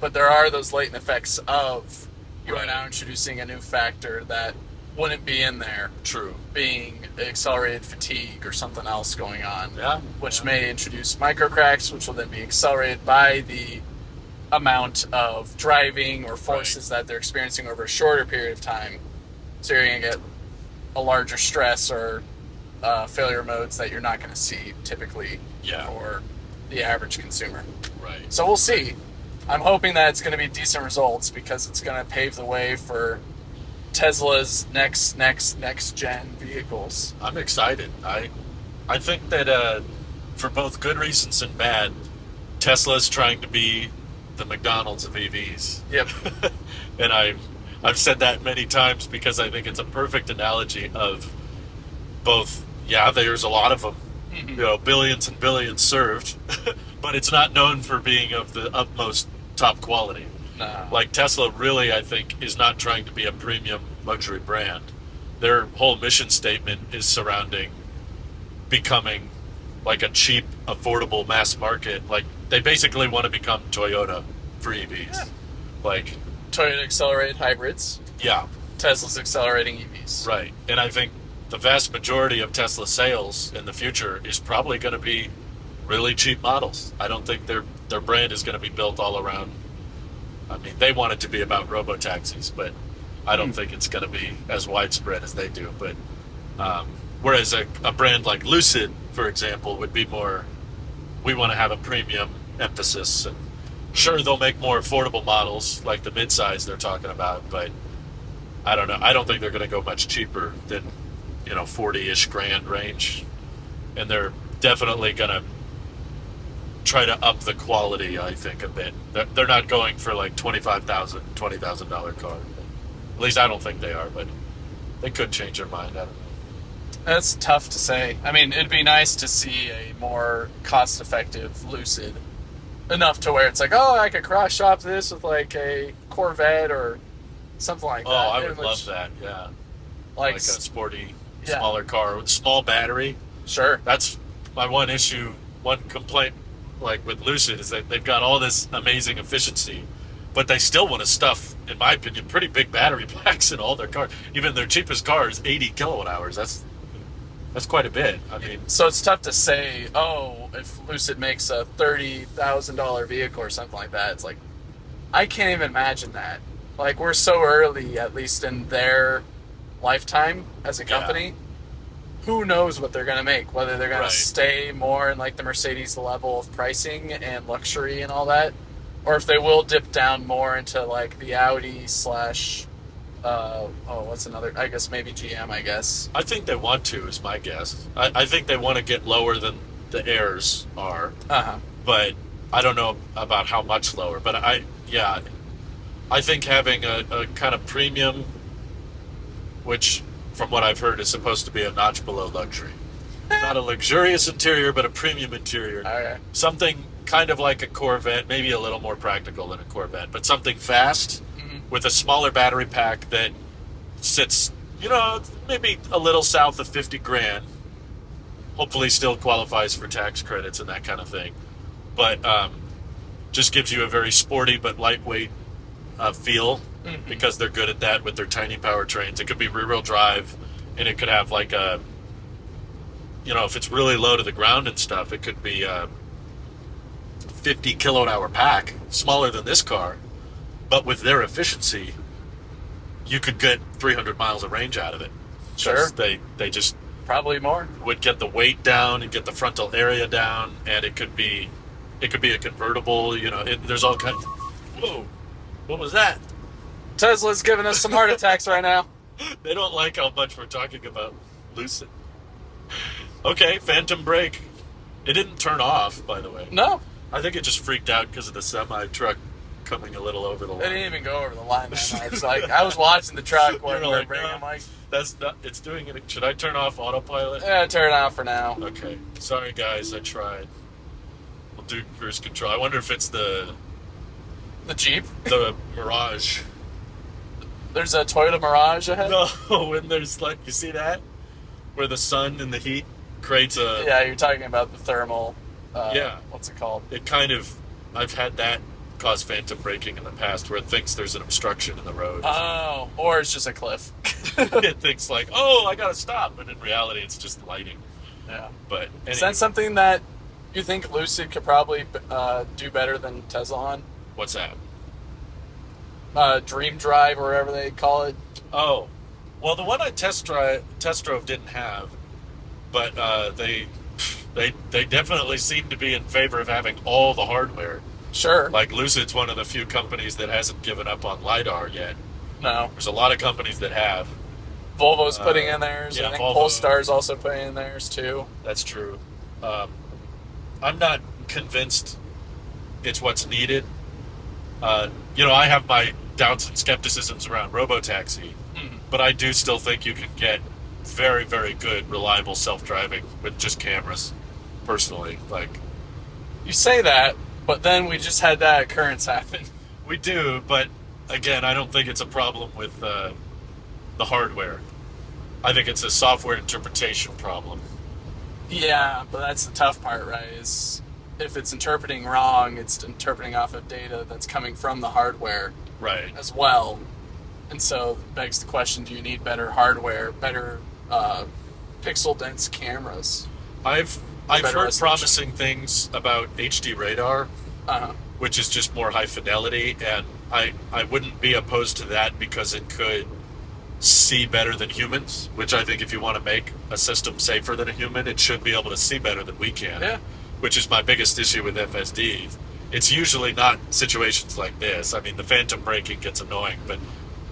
[SPEAKER 2] but there are those latent effects of you are
[SPEAKER 1] Right.
[SPEAKER 2] now introducing a new factor that wouldn't be in there,
[SPEAKER 1] True.
[SPEAKER 2] being accelerated fatigue or something else going on.
[SPEAKER 1] Yeah.
[SPEAKER 2] Which
[SPEAKER 1] Yeah.
[SPEAKER 2] may introduce microcracks, which will then be accelerated by the amount of driving or forces that they're experiencing over a shorter period of time. So you're going to get a larger stress or failure modes that you're not going to see typically for the average consumer.
[SPEAKER 1] Right.
[SPEAKER 2] So we'll see. I'm hoping that it's going to be decent results because it's going to pave the way for Tesla's next gen vehicles.
[SPEAKER 1] I'm excited. I think that for both good reasons and bad, Tesla's trying to be the McDonald's of EVs.
[SPEAKER 2] Yep.
[SPEAKER 1] And I've said that many times because I think it's a perfect analogy of both. Yeah, there's a lot of them, billions and billions served, but it's not known for being of the utmost top quality.
[SPEAKER 2] No.
[SPEAKER 1] Like Tesla really, I think, is not trying to be a premium luxury brand. Their whole mission statement is surrounding becoming like a cheap, affordable mass market. Like they basically want to become Toyota for EVs.
[SPEAKER 2] Yeah.
[SPEAKER 1] Like
[SPEAKER 2] Toyota accelerated hybrids.
[SPEAKER 1] Yeah.
[SPEAKER 2] Tesla's accelerating EVs.
[SPEAKER 1] Right. And I think the vast majority of Tesla sales in the future is probably going to be really cheap models. I don't think their brand is going to be built all around. I mean, they want it to be about robo-taxis, but I don't think it's going to be as widespread as they do. But whereas a brand like Lucid, for example, would be more, we want to have a premium emphasis. And sure, they'll make more affordable models like the midsize they're talking about, but I don't know. I don't think they're going to go much cheaper than 40-ish grand range. And they're definitely going to try to up the quality, I think, a bit. They're not going for like $25,000, $20,000 car. At least I don't think they are, but they could change their mind. I don't know.
[SPEAKER 2] That's tough to say. I mean, it'd be nice to see a more cost-effective Lucid. Enough to where it's like, oh, I could cross-shop this with like a Corvette or something like that.
[SPEAKER 1] Oh, I would love that, yeah. Like a sporty, smaller car with small battery.
[SPEAKER 2] Sure.
[SPEAKER 1] That's my one issue, one complaint like with Lucid is that they've got all this amazing efficiency, but they still want to stuff, in my opinion, pretty big battery packs in all their cars. Even their cheapest car is 80 kilowatt hours. That's quite a bit. I mean,
[SPEAKER 2] so it's tough to say, oh, if Lucid makes a $30,000 vehicle or something like that, it's like, I can't even imagine that. Like, we're so early, at least in their lifetime as a company. Who knows what they're going to make, whether they're going to stay more in like the Mercedes level of pricing and luxury and all that, or if they will dip down more into like the Audi slash, what's another, I guess maybe GM, I guess.
[SPEAKER 1] I think they want to, is my guess. I think they want to get lower than the Airs are, but I don't know about how much lower. But I think having a kind of premium, which from what I've heard is supposed to be a notch below luxury. Not a luxurious interior, but a premium interior.
[SPEAKER 2] Okay.
[SPEAKER 1] Something kind of like a Corvette, maybe a little more practical than a Corvette, but something fast with a smaller battery pack that sits, maybe a little south of 50 grand. Hopefully still qualifies for tax credits and that kind of thing. But just gives you a very sporty but lightweight feel. Because they're good at that with their tiny powertrains. It could be rear-wheel drive, and it could have like a, if it's really low to the ground and stuff, it could be a 50 kilowatt-hour pack, smaller than this car, but with their efficiency, you could get 300 miles of range out of it.
[SPEAKER 2] Sure.
[SPEAKER 1] They just
[SPEAKER 2] probably more
[SPEAKER 1] would get the weight down and get the frontal area down, and it could be a convertible. There's all kinds. Whoa, what was that?
[SPEAKER 2] Tesla's giving us some heart attacks right now.
[SPEAKER 1] They don't like how much we're talking about Lucid. Okay, phantom brake. It didn't turn off, by the way.
[SPEAKER 2] No.
[SPEAKER 1] I think it just freaked out because of the semi-truck coming a little over the line.
[SPEAKER 2] It didn't even go over the line, man. I was watching the truck when we were bringing. I'm like,
[SPEAKER 1] that's not, it's doing it. Should I turn off autopilot?
[SPEAKER 2] Yeah, turn it off for now.
[SPEAKER 1] Okay. Sorry, guys. I tried. We'll do cruise control. I wonder if it's the
[SPEAKER 2] Jeep?
[SPEAKER 1] The Mirage.
[SPEAKER 2] There's a Toyota Mirage ahead?
[SPEAKER 1] No, and there's like, you see that? Where the sun and the heat creates a...
[SPEAKER 2] Yeah, you're talking about the thermal...
[SPEAKER 1] yeah.
[SPEAKER 2] What's it called?
[SPEAKER 1] It kind of... I've had that cause phantom braking in the past where it thinks there's an obstruction in the road.
[SPEAKER 2] Oh, or it's just a cliff.
[SPEAKER 1] It thinks like, oh, I gotta stop. But in reality, it's just lighting.
[SPEAKER 2] Yeah.
[SPEAKER 1] But anyway.
[SPEAKER 2] Is that something that you think Lucid could probably do better than Tesla on?
[SPEAKER 1] What's that?
[SPEAKER 2] Dream Drive or whatever they call it.
[SPEAKER 1] Oh, well, the one I test drove didn't have, but they definitely seem to be in favor of having all the hardware.
[SPEAKER 2] Sure.
[SPEAKER 1] Like Lucid's one of the few companies that hasn't given up on LiDAR yet.
[SPEAKER 2] No.
[SPEAKER 1] There's a lot of companies that have.
[SPEAKER 2] Volvo's putting in theirs.
[SPEAKER 1] Yeah,
[SPEAKER 2] I think
[SPEAKER 1] Volvo.
[SPEAKER 2] Polestar's also putting in theirs too.
[SPEAKER 1] That's true. I'm not convinced it's what's needed. I have my doubts and skepticisms around robotaxi, but I do still think you can get very, very good, reliable self-driving with just cameras. Personally,
[SPEAKER 2] You say that, but then we just had that occurrence happen.
[SPEAKER 1] we do, but again, I don't think it's a problem with the hardware. I think it's a software interpretation problem.
[SPEAKER 2] Yeah, but that's the tough part, right? Is if it's interpreting wrong, it's interpreting off of data that's coming from the hardware
[SPEAKER 1] Right.
[SPEAKER 2] as well. And so it begs the question, do you need better hardware, better pixel dense cameras?
[SPEAKER 1] I've
[SPEAKER 2] better
[SPEAKER 1] heard
[SPEAKER 2] resolution.
[SPEAKER 1] promising things about HD radar,
[SPEAKER 2] Uh-huh.
[SPEAKER 1] which is just more high fidelity, and I wouldn't be opposed to that because it could see better than humans, which I think if you want to make a system safer than a human, it should be able to see better than we can.
[SPEAKER 2] Yeah.
[SPEAKER 1] Which is my biggest issue with FSD. It's usually not situations like this. I mean, the phantom braking gets annoying, but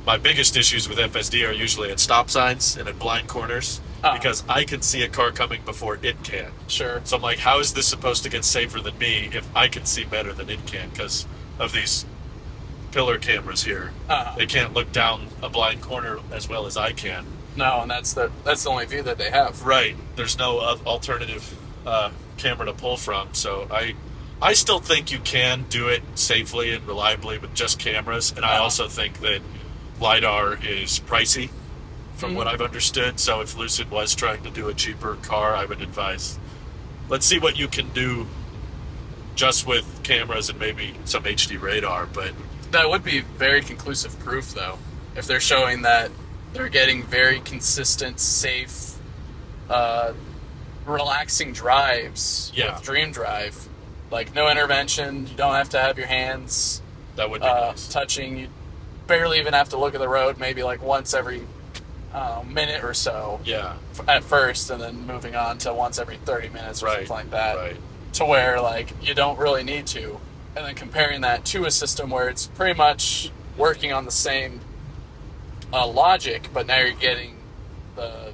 [SPEAKER 1] my biggest issues with FSD are usually at stop signs and at blind corners because I can see a car coming before it can.
[SPEAKER 2] Sure.
[SPEAKER 1] So I'm like, how is this supposed to get safer than me if I can see better than it can because of these pillar cameras here? They can't look down a blind corner as well as I can.
[SPEAKER 2] No, and that's the only view that they have.
[SPEAKER 1] Right. There's no alternative camera to pull from. So I still think you can do it safely and reliably with just cameras. And I also think that LiDAR is pricey from what I've understood. So if Lucid was trying to do a cheaper car, I would advise, let's see what you can do just with cameras and maybe some HD radar. But
[SPEAKER 2] That would be very conclusive proof, though, if they're showing that they're getting very consistent, safe, relaxing drives with Dream Drive. Like, no intervention, you don't have to have your hands
[SPEAKER 1] that would be nice.
[SPEAKER 2] touching. You barely even have to look at the road, maybe like once every minute or so
[SPEAKER 1] Yeah.
[SPEAKER 2] at first, and then moving on to once every 30 minutes or something like that.
[SPEAKER 1] Right.
[SPEAKER 2] To where, like, you don't really need to. And then comparing that to a system where it's pretty much working on the same logic, but now you're getting the,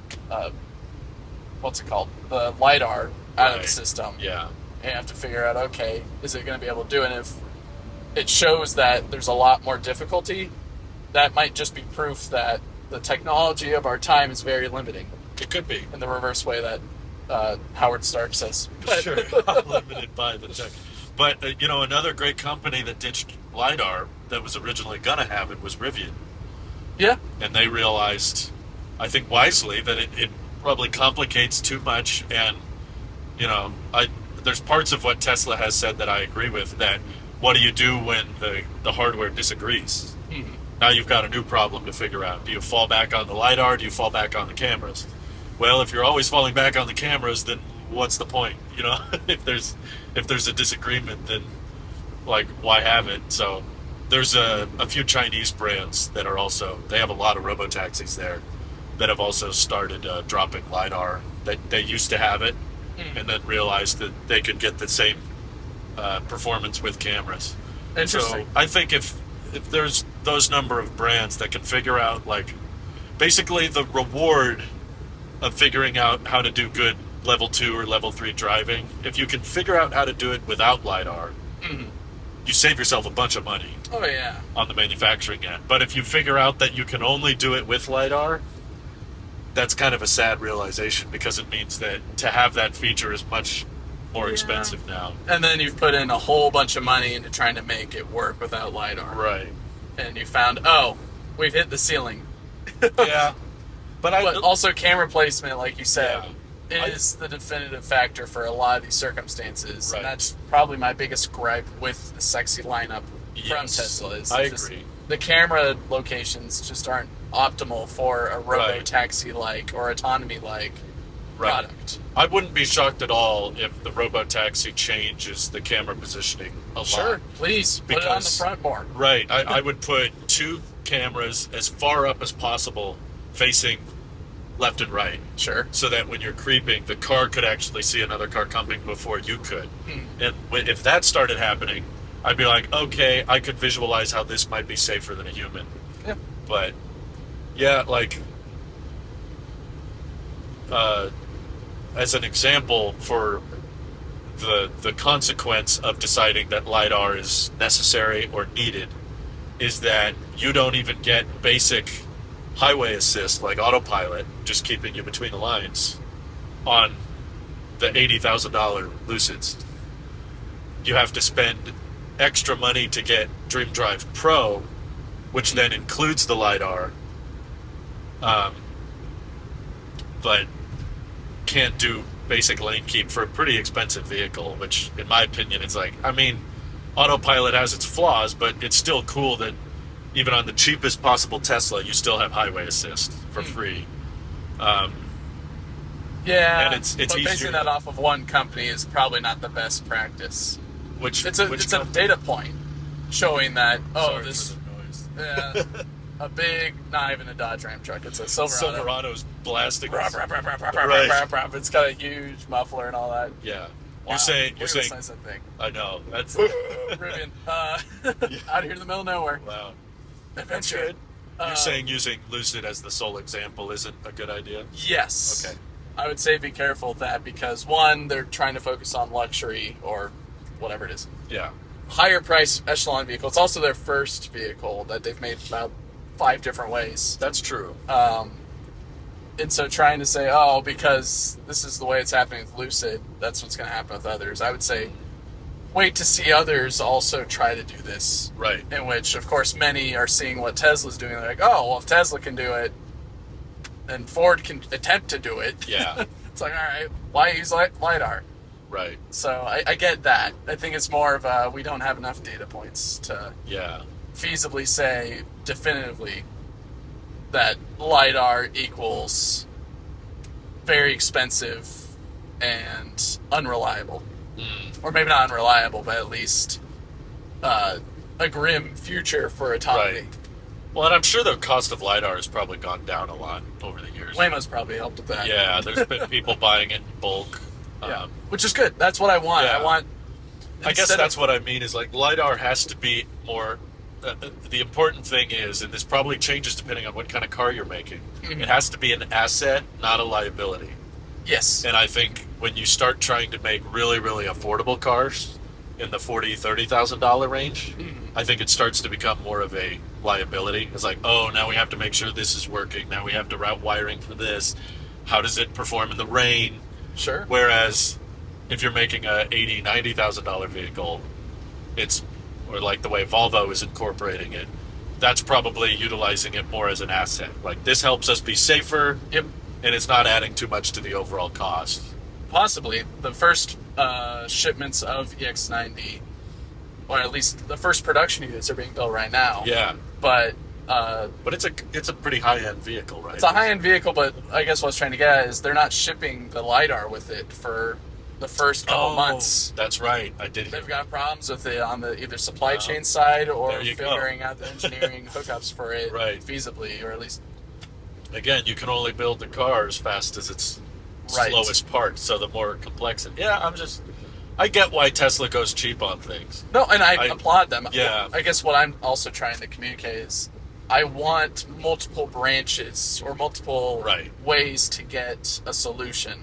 [SPEAKER 2] what's it called? The LiDAR out of the system.
[SPEAKER 1] Yeah.
[SPEAKER 2] And you have to figure out, okay, is it going to be able to do it? And if it shows that there's a lot more difficulty, that might just be proof that the technology of our time is very limiting.
[SPEAKER 1] It could be.
[SPEAKER 2] In the reverse way that Howard Stark says.
[SPEAKER 1] Sure. Limited by the tech. But, another great company that ditched LiDAR that was originally going to have it was Rivian.
[SPEAKER 2] Yeah.
[SPEAKER 1] And they realized, I think wisely, that it probably complicates too much. And, there's parts of what Tesla has said that I agree with, that what do you do when the hardware disagrees?
[SPEAKER 2] Mm-hmm.
[SPEAKER 1] Now you've got a new problem to figure out. Do you fall back on the LiDAR? Do you fall back on the cameras? Well, if you're always falling back on the cameras, then what's the point? If there's a disagreement, then why have it? So there's a few Chinese brands that are also, they have a lot of robotaxis there that have also started dropping LiDAR. They used to have it and then realized that they could get the same performance with cameras.
[SPEAKER 2] Interesting.
[SPEAKER 1] So I think if there's those number of brands that can figure out, basically the reward of figuring out how to do good level 2 or level 3 driving, if you can figure out how to do it without LiDAR, you save yourself a bunch of money
[SPEAKER 2] Oh, yeah.
[SPEAKER 1] on the manufacturing end. But if you figure out that you can only do it with LiDAR, that's kind of a sad realization, because it means that to have that feature is much more expensive now.
[SPEAKER 2] And then you've put in a whole bunch of money into trying to make it work without LiDAR.
[SPEAKER 1] Right.
[SPEAKER 2] And you found, we've hit the ceiling.
[SPEAKER 1] Yeah. But
[SPEAKER 2] also camera placement, like you said, is the definitive factor for a lot of these circumstances.
[SPEAKER 1] Right.
[SPEAKER 2] And that's probably my biggest gripe with the sexy lineup from Tesla. Is
[SPEAKER 1] I
[SPEAKER 2] just
[SPEAKER 1] agree.
[SPEAKER 2] The camera locations just aren't optimal for a robo-taxi-like or autonomy-like
[SPEAKER 1] Right.
[SPEAKER 2] product.
[SPEAKER 1] I wouldn't be shocked at all if the robotaxi changes the camera positioning a lot.
[SPEAKER 2] Sure, please put it on the front more.
[SPEAKER 1] Right. I would put 2 cameras as far up as possible facing left and right.
[SPEAKER 2] Sure.
[SPEAKER 1] So that when you're creeping, the car could actually see another car coming before you could. And if that started happening, I'd be like, okay, I could visualize how this might be safer than a human.
[SPEAKER 2] Yeah.
[SPEAKER 1] But, yeah, like, as an example for the consequence of deciding that LiDAR is necessary or needed is that you don't even get basic highway assist like autopilot, just keeping you between the lines, on the $80,000 Lucids. You have to spend extra money to get Dream Drive Pro, which then includes the LiDAR, but can't do basic lane keep for a pretty expensive vehicle, which in my opinion is like, I mean, autopilot has its flaws, but it's still cool that even on the cheapest possible Tesla, you still have highway assist for free.
[SPEAKER 2] Yeah,
[SPEAKER 1] and it's
[SPEAKER 2] but
[SPEAKER 1] easier.
[SPEAKER 2] basing that off of one company is probably not the best practice.
[SPEAKER 1] Which
[SPEAKER 2] It's a data point showing that,
[SPEAKER 1] Sorry
[SPEAKER 2] this
[SPEAKER 1] for the noise.
[SPEAKER 2] a big, not even a Dodge Ram truck, it's a Silverado.
[SPEAKER 1] Silverado's blasting.
[SPEAKER 2] Right. It's got a huge muffler and all that.
[SPEAKER 1] Yeah.
[SPEAKER 2] Wow.
[SPEAKER 1] You're saying
[SPEAKER 2] Look at the size of that thing.
[SPEAKER 1] I know. That's
[SPEAKER 2] Rivian. Out here in the middle of nowhere.
[SPEAKER 1] wow.
[SPEAKER 2] Adventure.
[SPEAKER 1] Good. You're saying using Lucid as the sole example isn't a good idea?
[SPEAKER 2] Yes.
[SPEAKER 1] Okay.
[SPEAKER 2] I would say be careful with that because, one, they're trying to focus on luxury or whatever it is.
[SPEAKER 1] Yeah.
[SPEAKER 2] Higher price echelon vehicle. It's also their first vehicle that they've made about 5 different ways.
[SPEAKER 1] That's true.
[SPEAKER 2] And so trying to say, because this is the way it's happening with Lucid, that's what's going to happen with others. I would say wait to see others also try to do this.
[SPEAKER 1] Right.
[SPEAKER 2] In which, of course, many are seeing what Tesla's doing. They're like, if Tesla can do it, and Ford can attempt to do it.
[SPEAKER 1] Yeah.
[SPEAKER 2] It's like, all right, why use LiDAR?
[SPEAKER 1] Right.
[SPEAKER 2] So I get that. I think it's more of a, we don't have enough data points to feasibly say definitively that LiDAR equals very expensive and unreliable. Or maybe not unreliable, but at least a grim future for autonomy.
[SPEAKER 1] Right. Well, and I'm sure the cost of LiDAR has probably gone down a lot over the years.
[SPEAKER 2] Waymo's probably helped with that.
[SPEAKER 1] Yeah, there's been people buying it in bulk.
[SPEAKER 2] Yeah. Which is good. That's what I want.
[SPEAKER 1] Yeah. I guess that's
[SPEAKER 2] of,
[SPEAKER 1] what I mean is like LiDAR has to be more. The important thing is, and this probably changes depending on what kind of car you're making, it has to be an asset, not a liability.
[SPEAKER 2] Yes.
[SPEAKER 1] And I think when you start trying to make really, really affordable cars in the $40,000, $30,000 range, I think it starts to become more of a liability. It's like, now we have to make sure this is working. Now we have to route wiring for this. How does it perform in the rain?
[SPEAKER 2] Sure.
[SPEAKER 1] Whereas if you're making a $80,000, $90,000 vehicle, or like the way Volvo is incorporating it, that's probably utilizing it more as an asset. Like, this helps us be safer.
[SPEAKER 2] Yep.
[SPEAKER 1] And it's not adding too much to the overall cost.
[SPEAKER 2] Possibly the first shipments of EX90, or at least the first production units are being built right now.
[SPEAKER 1] Yeah.
[SPEAKER 2] But
[SPEAKER 1] it's a pretty high-end vehicle, right?
[SPEAKER 2] It's a high-end vehicle, but I guess what I was trying to get at is they're not shipping the LiDAR with it for the first couple months.
[SPEAKER 1] That's right. I did.
[SPEAKER 2] They've got problems with it on the either supply chain side or
[SPEAKER 1] There you go.
[SPEAKER 2] figuring out the engineering hookups for it feasibly, or at least.
[SPEAKER 1] Again, you can only build the car as fast as its slowest part, so the more complex it. Yeah, I get why Tesla goes cheap on things.
[SPEAKER 2] No, and I applaud them.
[SPEAKER 1] Yeah.
[SPEAKER 2] I guess what I'm also trying to communicate is I want multiple branches or multiple ways to get a solution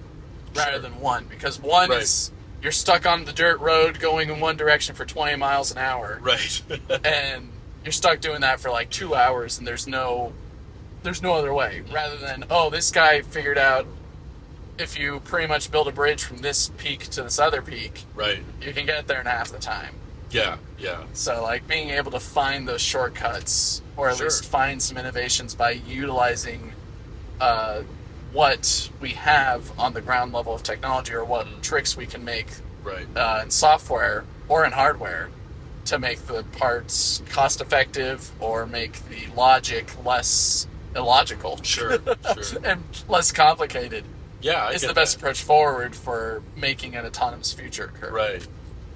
[SPEAKER 2] rather than one. Because one is you're stuck on the dirt road going in one direction for 20 miles an hour.
[SPEAKER 1] Right.
[SPEAKER 2] And you're stuck doing that for like 2 hours and there's no other way. Rather than, this guy figured out if you pretty much build a bridge from this peak to this other peak, you can get there in half the time.
[SPEAKER 1] Yeah.
[SPEAKER 2] So, like, being able to find those shortcuts, or at least find some innovations by utilizing what we have on the ground level of technology, or what tricks we can make in software or in hardware to make the parts cost-effective or make the logic less illogical.
[SPEAKER 1] Sure.
[SPEAKER 2] And less complicated.
[SPEAKER 1] Yeah, I
[SPEAKER 2] is
[SPEAKER 1] get
[SPEAKER 2] the best
[SPEAKER 1] that.
[SPEAKER 2] approach forward for making an autonomous future occur.
[SPEAKER 1] Right.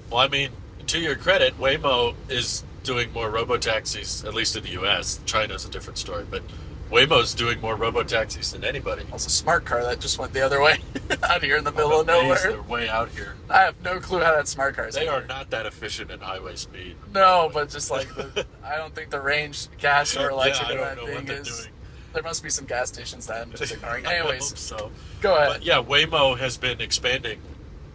[SPEAKER 1] Well, I mean, to your credit, Waymo is doing more robo-taxis, at least in the U.S. China's a different story, but Waymo's doing more robo-taxis than anybody.
[SPEAKER 2] Also, a smart car that just went the other way out here in the middle of
[SPEAKER 1] I'm amazed
[SPEAKER 2] nowhere.
[SPEAKER 1] they're way out here.
[SPEAKER 2] I have no clue how that smart car is.
[SPEAKER 1] They are not that efficient at highway speed.
[SPEAKER 2] No, but just like I don't think the range, gas or electric
[SPEAKER 1] Yeah, I
[SPEAKER 2] of
[SPEAKER 1] don't
[SPEAKER 2] that
[SPEAKER 1] know what
[SPEAKER 2] thing
[SPEAKER 1] they're
[SPEAKER 2] is.
[SPEAKER 1] doing.
[SPEAKER 2] There must be some gas stations that I'm just ignoring.
[SPEAKER 1] I hope
[SPEAKER 2] Anyways,
[SPEAKER 1] so.
[SPEAKER 2] go ahead.
[SPEAKER 1] But yeah, Waymo has been expanding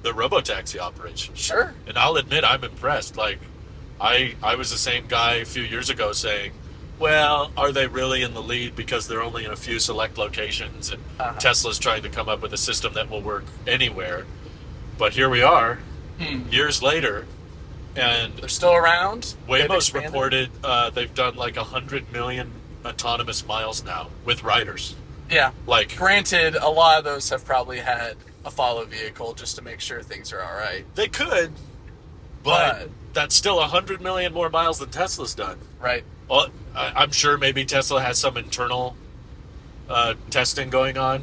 [SPEAKER 1] the robo-taxi operation.
[SPEAKER 2] Sure.
[SPEAKER 1] And I'll admit I'm impressed. Like, I was the same guy a few years ago saying, well, are they really in the lead because they're only in a few select locations and Tesla's trying to come up with a system that will work anywhere. But here we are, years later, and
[SPEAKER 2] They're still around. They've
[SPEAKER 1] Waymo's
[SPEAKER 2] expanded.
[SPEAKER 1] reported they've done like 100 million autonomous miles now with riders.
[SPEAKER 2] Yeah.
[SPEAKER 1] Like,
[SPEAKER 2] Granted, a lot of those have probably had a follow vehicle just to make sure things are all right.
[SPEAKER 1] they could, but that's still 100 million more miles than Tesla's done.
[SPEAKER 2] Right.
[SPEAKER 1] Well, I'm sure maybe Tesla has some internal testing going on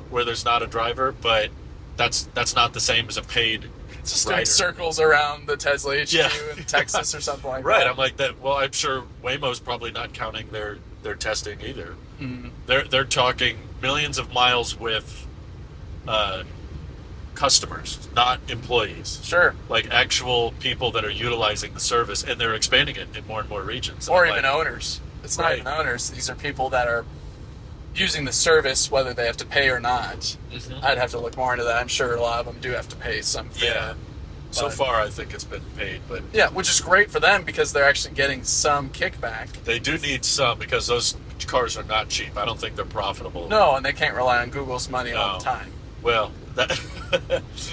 [SPEAKER 1] where there's not a driver, but that's not the same as a paid
[SPEAKER 2] Just
[SPEAKER 1] rider.
[SPEAKER 2] doing circles around the Tesla HQ
[SPEAKER 1] Yeah.
[SPEAKER 2] in Texas or something like
[SPEAKER 1] Right,
[SPEAKER 2] that.
[SPEAKER 1] I'm like that. Well, I'm sure Waymo's probably not counting their testing either.
[SPEAKER 2] Mhm.
[SPEAKER 1] They're talking millions of miles with customers, not employees.
[SPEAKER 2] Sure.
[SPEAKER 1] Like actual people that are utilizing the service, and they're expanding it in more and more regions. And
[SPEAKER 2] Or
[SPEAKER 1] I'm
[SPEAKER 2] even
[SPEAKER 1] like,
[SPEAKER 2] owners. It's not
[SPEAKER 1] Right.
[SPEAKER 2] even owners. These are people that are using the service, whether they have to pay or not.
[SPEAKER 1] Mhm.
[SPEAKER 2] I'd have to look more into that. I'm sure a lot of them do have to pay some fee.
[SPEAKER 1] Yeah. So
[SPEAKER 2] But-
[SPEAKER 1] far, I think it's been paid, but
[SPEAKER 2] Yeah, which is great for them because they're actually getting some kickback.
[SPEAKER 1] they do need some because those cars are not cheap. I don't think they're profitable.
[SPEAKER 2] No, and they can't rely on Google's money all
[SPEAKER 1] No.
[SPEAKER 2] the time.
[SPEAKER 1] Well, that.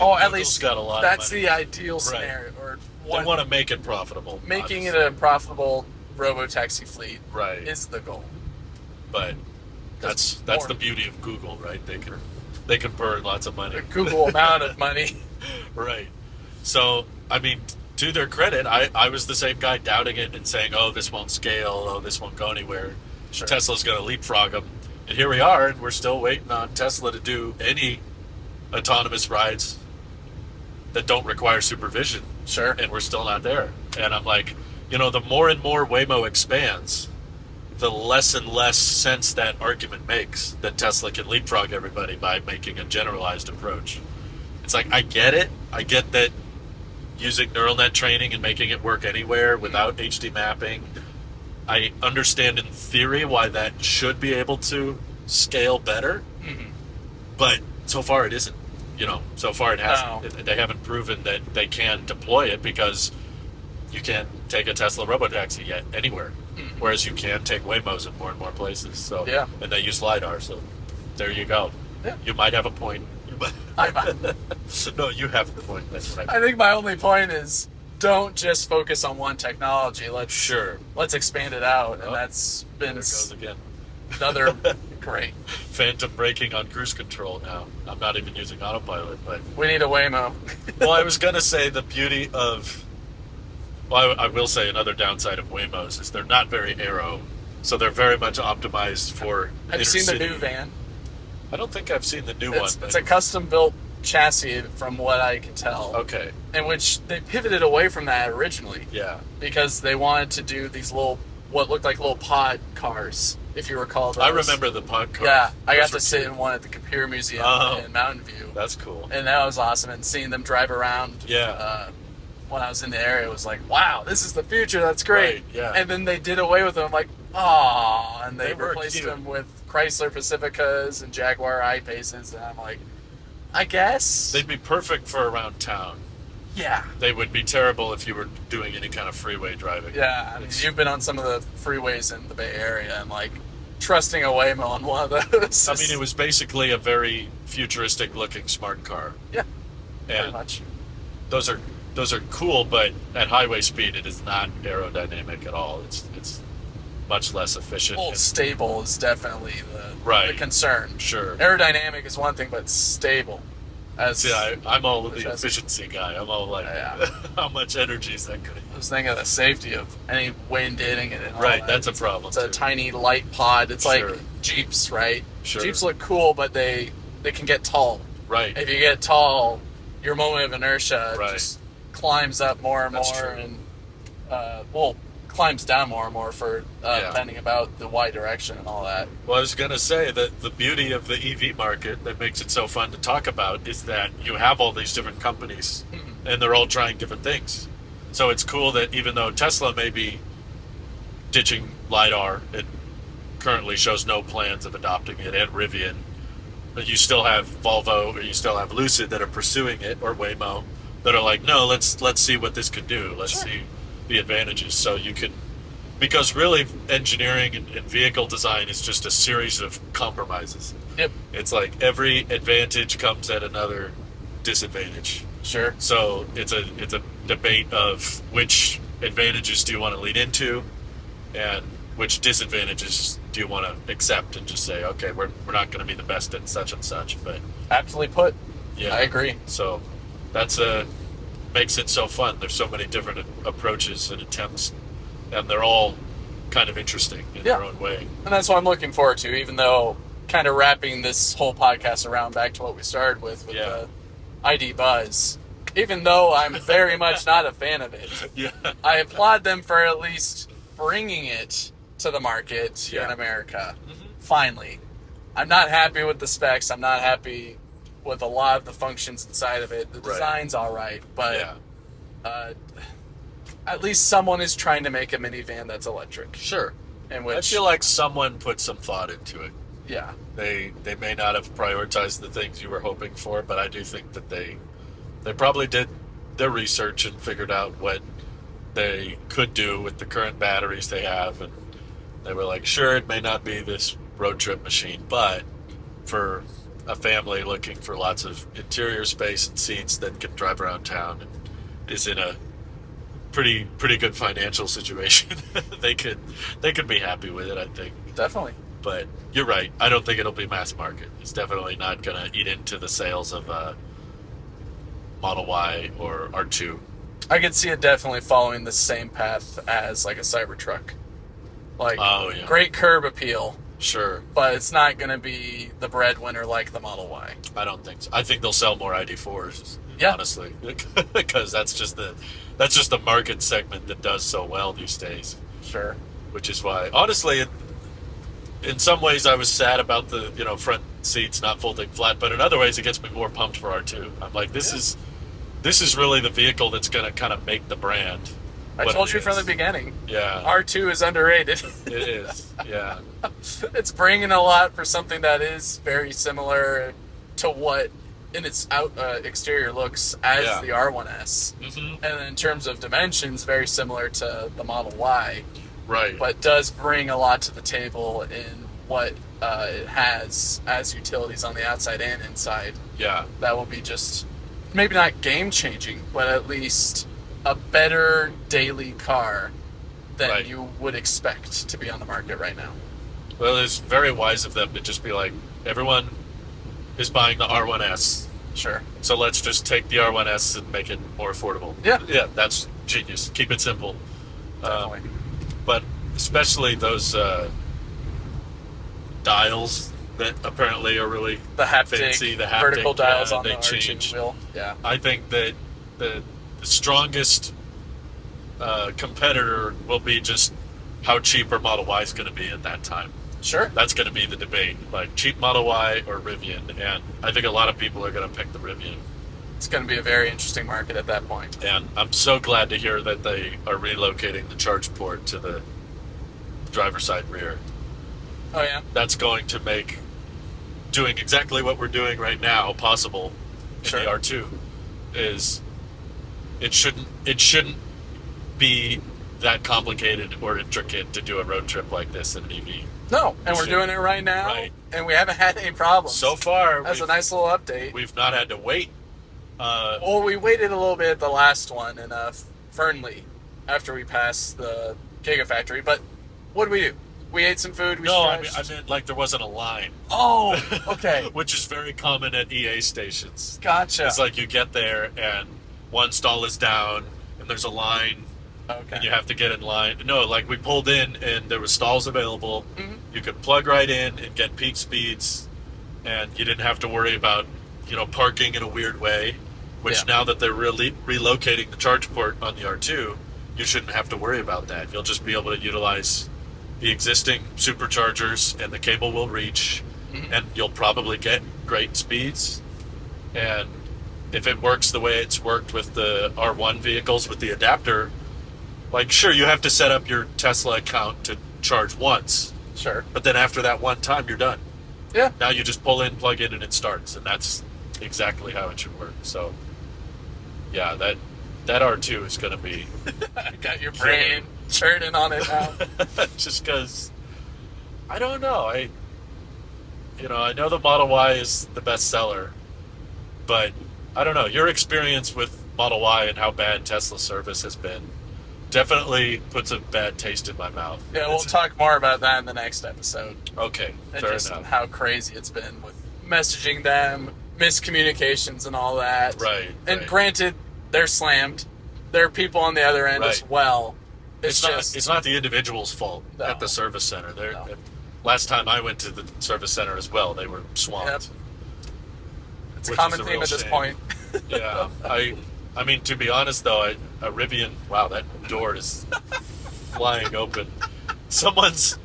[SPEAKER 2] Oh, at
[SPEAKER 1] Google's
[SPEAKER 2] least
[SPEAKER 1] got a lot.
[SPEAKER 2] that's
[SPEAKER 1] of money.
[SPEAKER 2] the ideal scenario. Or
[SPEAKER 1] They
[SPEAKER 2] one,
[SPEAKER 1] want to make it profitable.
[SPEAKER 2] making
[SPEAKER 1] obviously.
[SPEAKER 2] it a profitable robo-taxi fleet
[SPEAKER 1] right.
[SPEAKER 2] is the goal.
[SPEAKER 1] But that's
[SPEAKER 2] more-
[SPEAKER 1] the beauty of Google, right? They can burn lots of money.
[SPEAKER 2] The Google amount of money.
[SPEAKER 1] Right. So, I mean, to their credit, I was the same guy doubting it and saying, oh, this won't scale, oh, this won't go anywhere.
[SPEAKER 2] Sure.
[SPEAKER 1] Tesla's going to leapfrog them. And here we are, and we're still waiting on Tesla to do any autonomous rides that don't require supervision.
[SPEAKER 2] Sure.
[SPEAKER 1] And we're still not there. And I'm like, the more and more Waymo expands, the less and less sense that argument makes that Tesla can leapfrog everybody by making a generalized approach. It's like, I get it. I get that using neural net training and making it work anywhere without HD mapping. I understand in theory why that should be able to scale better, but so far it isn't. So far it hasn't.
[SPEAKER 2] No.
[SPEAKER 1] They haven't proven that they can deploy it because you can't take a Tesla robotaxi yet anywhere, whereas you can take Waymos in more and more places. So
[SPEAKER 2] Yeah.
[SPEAKER 1] and they use LiDAR, so there you go.
[SPEAKER 2] Yeah.
[SPEAKER 1] You might have a point. No, you have a point. That's right.
[SPEAKER 2] I think my only point is don't just focus on one technology.
[SPEAKER 1] Sure.
[SPEAKER 2] Let's expand it out, and
[SPEAKER 1] Oh,
[SPEAKER 2] that's been
[SPEAKER 1] There it goes again.
[SPEAKER 2] another great.
[SPEAKER 1] Phantom braking on cruise control now. I'm not even using autopilot, but
[SPEAKER 2] We need a Waymo.
[SPEAKER 1] well, I was gonna say the beauty of. Well, I will say another downside of Waymos is they're not very aero, so they're very much optimized for.
[SPEAKER 2] Have you seen the
[SPEAKER 1] inner-city.
[SPEAKER 2] new van?
[SPEAKER 1] I don't think I've seen the new
[SPEAKER 2] It's
[SPEAKER 1] one.
[SPEAKER 2] a custom built chassis, from what I can tell.
[SPEAKER 1] Okay.
[SPEAKER 2] In which they pivoted away from that originally
[SPEAKER 1] Yeah.
[SPEAKER 2] because they wanted to do these what looked like little pod cars, if you recall those.
[SPEAKER 1] I remember the pod cars.
[SPEAKER 2] Yeah, I
[SPEAKER 1] Those
[SPEAKER 2] got
[SPEAKER 1] were
[SPEAKER 2] to sit
[SPEAKER 1] cute.
[SPEAKER 2] in one at the Computer Museum
[SPEAKER 1] Oh.
[SPEAKER 2] in Mountain View.
[SPEAKER 1] That's cool.
[SPEAKER 2] And that was awesome. And seeing them drive around when I was in the area, it was like, wow, this is the future. That's great.
[SPEAKER 1] Right, yeah.
[SPEAKER 2] And then they did away with them. I'm like, oh, and they
[SPEAKER 1] They were
[SPEAKER 2] replaced
[SPEAKER 1] cute.
[SPEAKER 2] them with Chrysler Pacificas and Jaguar I-Paces. And I'm like, I guess.
[SPEAKER 1] They'd be perfect for around town.
[SPEAKER 2] Yeah.
[SPEAKER 1] They would be terrible if you were doing any kind of freeway driving.
[SPEAKER 2] Yeah. I mean, you've been on some of the freeways in the Bay Area, and like trusting a Waymo on one of those.
[SPEAKER 1] I mean, it was basically a very futuristic looking smart car.
[SPEAKER 2] Yeah. Pretty
[SPEAKER 1] And
[SPEAKER 2] much.
[SPEAKER 1] those are cool, but at highway speed it is not aerodynamic at all. It's much less efficient.
[SPEAKER 2] Well,
[SPEAKER 1] and-
[SPEAKER 2] stable is definitely the
[SPEAKER 1] Right.
[SPEAKER 2] concern.
[SPEAKER 1] Sure.
[SPEAKER 2] Aerodynamic is one thing, but stable. As
[SPEAKER 1] See, I'm all of
[SPEAKER 2] Which
[SPEAKER 1] the
[SPEAKER 2] has-
[SPEAKER 1] efficiency guy. I'm all like,
[SPEAKER 2] Yeah.
[SPEAKER 1] how much energy is that going
[SPEAKER 2] I was thinking of the safety of any wind hitting it. And all
[SPEAKER 1] Right,
[SPEAKER 2] that.
[SPEAKER 1] that's a problem.
[SPEAKER 2] It's a
[SPEAKER 1] too.
[SPEAKER 2] tiny light pod. It's
[SPEAKER 1] Sure.
[SPEAKER 2] like Jeeps, right?
[SPEAKER 1] Sure.
[SPEAKER 2] Jeeps look cool, but they they can get tall.
[SPEAKER 1] Right.
[SPEAKER 2] If you get tall, your moment of inertia
[SPEAKER 1] Right.
[SPEAKER 2] just climbs up more and
[SPEAKER 1] That's
[SPEAKER 2] more,
[SPEAKER 1] true.
[SPEAKER 2] and climbs down more and more for depending about the Y direction and all that.
[SPEAKER 1] Well, I was going to say that the beauty of the EV market that makes it so fun to talk about is that you have all these different companies and they're all trying different things. So it's cool that even though Tesla may be ditching LiDAR, it currently shows no plans of adopting it, and Rivian, but you still have Volvo or you still have Lucid that are pursuing it, or Waymo, that are like, no, let's see what this could do. Let's see the advantages. So you can, because really engineering and vehicle design is just a series of compromises.
[SPEAKER 2] Yep.
[SPEAKER 1] It's like every advantage comes at another disadvantage.
[SPEAKER 2] Sure.
[SPEAKER 1] So it's a debate of which advantages do you want to lean into, and which disadvantages do you want to accept and just say, okay, we're not going to be the best at such and such. But
[SPEAKER 2] Aptly put.
[SPEAKER 1] yeah,
[SPEAKER 2] I agree.
[SPEAKER 1] So that's makes it so fun. There's so many different approaches and attempts, and they're all kind of interesting in their own way.
[SPEAKER 2] And that's what I'm looking forward to, even though kind of wrapping this whole podcast around back to what we started with the ID Buzz. Even though I'm very much not a fan of it, I applaud them for at least bringing it to the market here in America. Finally. I'm not happy with the specs. I'm not happy with a lot of the functions inside of it. The design's all right, but at least someone is trying to make a minivan that's electric.
[SPEAKER 1] Sure.
[SPEAKER 2] And which,
[SPEAKER 1] I feel like someone put some thought into it.
[SPEAKER 2] Yeah.
[SPEAKER 1] They may not have prioritized the things you were hoping for, but I do think that they probably did their research and figured out what they could do with the current batteries they have, and they were like, sure, it may not be this road trip machine, but for a family looking for lots of interior space and seats that can drive around town and is in a pretty good financial situation, they could be happy with it, I think.
[SPEAKER 2] Definitely.
[SPEAKER 1] But you're right. I don't think it'll be mass market. It's definitely not going to eat into the sales of Model Y or R2.
[SPEAKER 2] I could see it definitely following the same path as like a Cybertruck. Like, great curb appeal.
[SPEAKER 1] Sure.
[SPEAKER 2] But it's not going to be the breadwinner like the Model Y.
[SPEAKER 1] I don't think so. I think they'll sell more ID4s, honestly, because that's just the market segment that does so well these days.
[SPEAKER 2] Sure.
[SPEAKER 1] Which is why, honestly, in some ways I was sad about the front seats not folding flat, but in other ways it gets me more pumped for R2. I'm like, this is really the vehicle that's going to kind of make the brand.
[SPEAKER 2] I told you from the beginning.
[SPEAKER 1] Yeah.
[SPEAKER 2] R2 is underrated.
[SPEAKER 1] It is. Yeah.
[SPEAKER 2] It's bringing a lot for something that is very similar to what in its exterior looks as the R1S. Mm-hmm. And in terms of dimensions, very similar to the Model Y.
[SPEAKER 1] Right.
[SPEAKER 2] But does bring a lot to the table in what it has as utilities on the outside and inside.
[SPEAKER 1] Yeah.
[SPEAKER 2] That will be just maybe not game-changing, but at least a better daily car than you would expect to be on the market right now.
[SPEAKER 1] Well, it's very wise of them to just be like, everyone is buying the R1S.
[SPEAKER 2] Sure.
[SPEAKER 1] So let's just take the R1S and make it more affordable.
[SPEAKER 2] Yeah.
[SPEAKER 1] Yeah, that's genius. Keep it simple.
[SPEAKER 2] Definitely.
[SPEAKER 1] But especially those dials that apparently are really
[SPEAKER 2] the haptic,
[SPEAKER 1] fancy, the haptic,
[SPEAKER 2] vertical dials on
[SPEAKER 1] they
[SPEAKER 2] the R2
[SPEAKER 1] change.
[SPEAKER 2] wheel. Yeah.
[SPEAKER 1] I think that the strongest competitor will be just how cheap our Model Y is going to be at that time.
[SPEAKER 2] Sure.
[SPEAKER 1] That's going to be the debate, like cheap Model Y or Rivian, and I think a lot of people are going to pick the Rivian.
[SPEAKER 2] It's going to be a very interesting market at that point.
[SPEAKER 1] And I'm so glad to hear that they are relocating the charge port to the driver's side rear.
[SPEAKER 2] Oh, yeah?
[SPEAKER 1] That's going to make doing exactly what we're doing right now possible in the R2. Is it shouldn't be that complicated or intricate to do a road trip like this in an EV.
[SPEAKER 2] No, and we're doing it right now, and we haven't had any problems.
[SPEAKER 1] So far,
[SPEAKER 2] that's a nice little update.
[SPEAKER 1] We've not had to wait.
[SPEAKER 2] Well, we waited a little bit at the last one in Fernley after we passed the Gigafactory, but what did we do? We ate some food.
[SPEAKER 1] I meant like there wasn't a line.
[SPEAKER 2] Oh, okay.
[SPEAKER 1] Which is very common at EA stations.
[SPEAKER 2] Gotcha.
[SPEAKER 1] It's like you get there and one stall is down and there's a line.
[SPEAKER 2] Okay.
[SPEAKER 1] And you have to get in line. No, like we pulled in and there were stalls available. Mm-hmm. You could plug right in and get peak speeds and you didn't have to worry about, parking in a weird way, which now that they're really relocating the charge port on the R2, you shouldn't have to worry about that. You'll just be able to utilize the existing superchargers, and the cable will reach, and you'll probably get great speeds. And if it works the way it's worked with the R1 vehicles with the adapter, like, sure, you have to set up your Tesla account to charge once.
[SPEAKER 2] Sure.
[SPEAKER 1] But then after that one time, you're done.
[SPEAKER 2] Yeah.
[SPEAKER 1] Now you just pull in, plug in, and it starts. And that's exactly how it should work. So, yeah, that R2 is going to be...
[SPEAKER 2] I got your brain churning on it now.
[SPEAKER 1] Just because, I don't know. I know the Model Y is the best seller, but I don't know. Your experience with Model Y and how bad Tesla service has been definitely puts a bad taste in my mouth.
[SPEAKER 2] Yeah, we'll talk more about that in the next episode.
[SPEAKER 1] Okay,
[SPEAKER 2] and
[SPEAKER 1] fair
[SPEAKER 2] just
[SPEAKER 1] enough.
[SPEAKER 2] How crazy it's been with messaging them, miscommunications, and all that.
[SPEAKER 1] Right.
[SPEAKER 2] And granted, they're slammed. There are people on the other end as well.
[SPEAKER 1] It's not the individual's fault at the service center. Last time I went to the service center as well, they were swamped.
[SPEAKER 2] Yep. It's a common theme at this point.
[SPEAKER 1] Yeah. I mean, to be honest, though, a Rivian, wow, that door is flying open. Someone's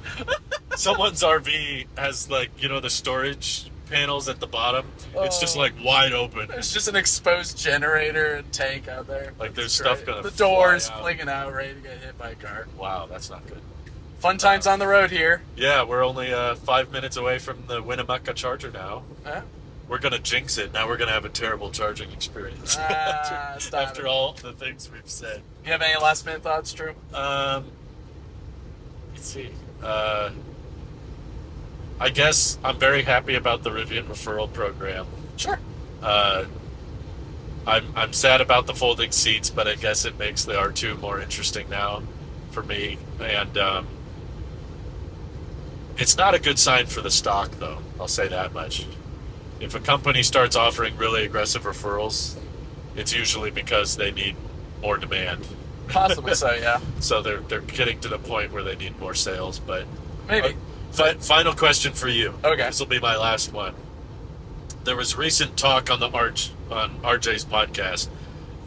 [SPEAKER 1] RV has, like, the storage panels at the bottom. It's just, like, wide open.
[SPEAKER 2] There's just an exposed generator and tank out there.
[SPEAKER 1] Like, there's stuff going to
[SPEAKER 2] The door's flinging out, ready to get hit by a car.
[SPEAKER 1] Wow, that's not good.
[SPEAKER 2] Fun times on the road here.
[SPEAKER 1] Yeah, we're only 5 minutes away from the Winnemucca charger now.
[SPEAKER 2] Yeah.
[SPEAKER 1] We're going to jinx it. Now we're going to have a terrible charging experience. After all the things we've said.
[SPEAKER 2] You have any last minute thoughts, Drew?
[SPEAKER 1] Let's see. I guess I'm very happy about the Rivian referral program.
[SPEAKER 2] Sure.
[SPEAKER 1] I'm sad about the folding seats, but I guess it makes the R2 more interesting now for me. And it's not a good sign for the stock, though. I'll say that much. If a company starts offering really aggressive referrals, it's usually because they need more demand.
[SPEAKER 2] Possibly so, yeah.
[SPEAKER 1] So they're getting to the point where they need more sales, but
[SPEAKER 2] maybe.
[SPEAKER 1] Final question for you.
[SPEAKER 2] Okay.
[SPEAKER 1] This will be my last one. There was recent talk on RJ's podcast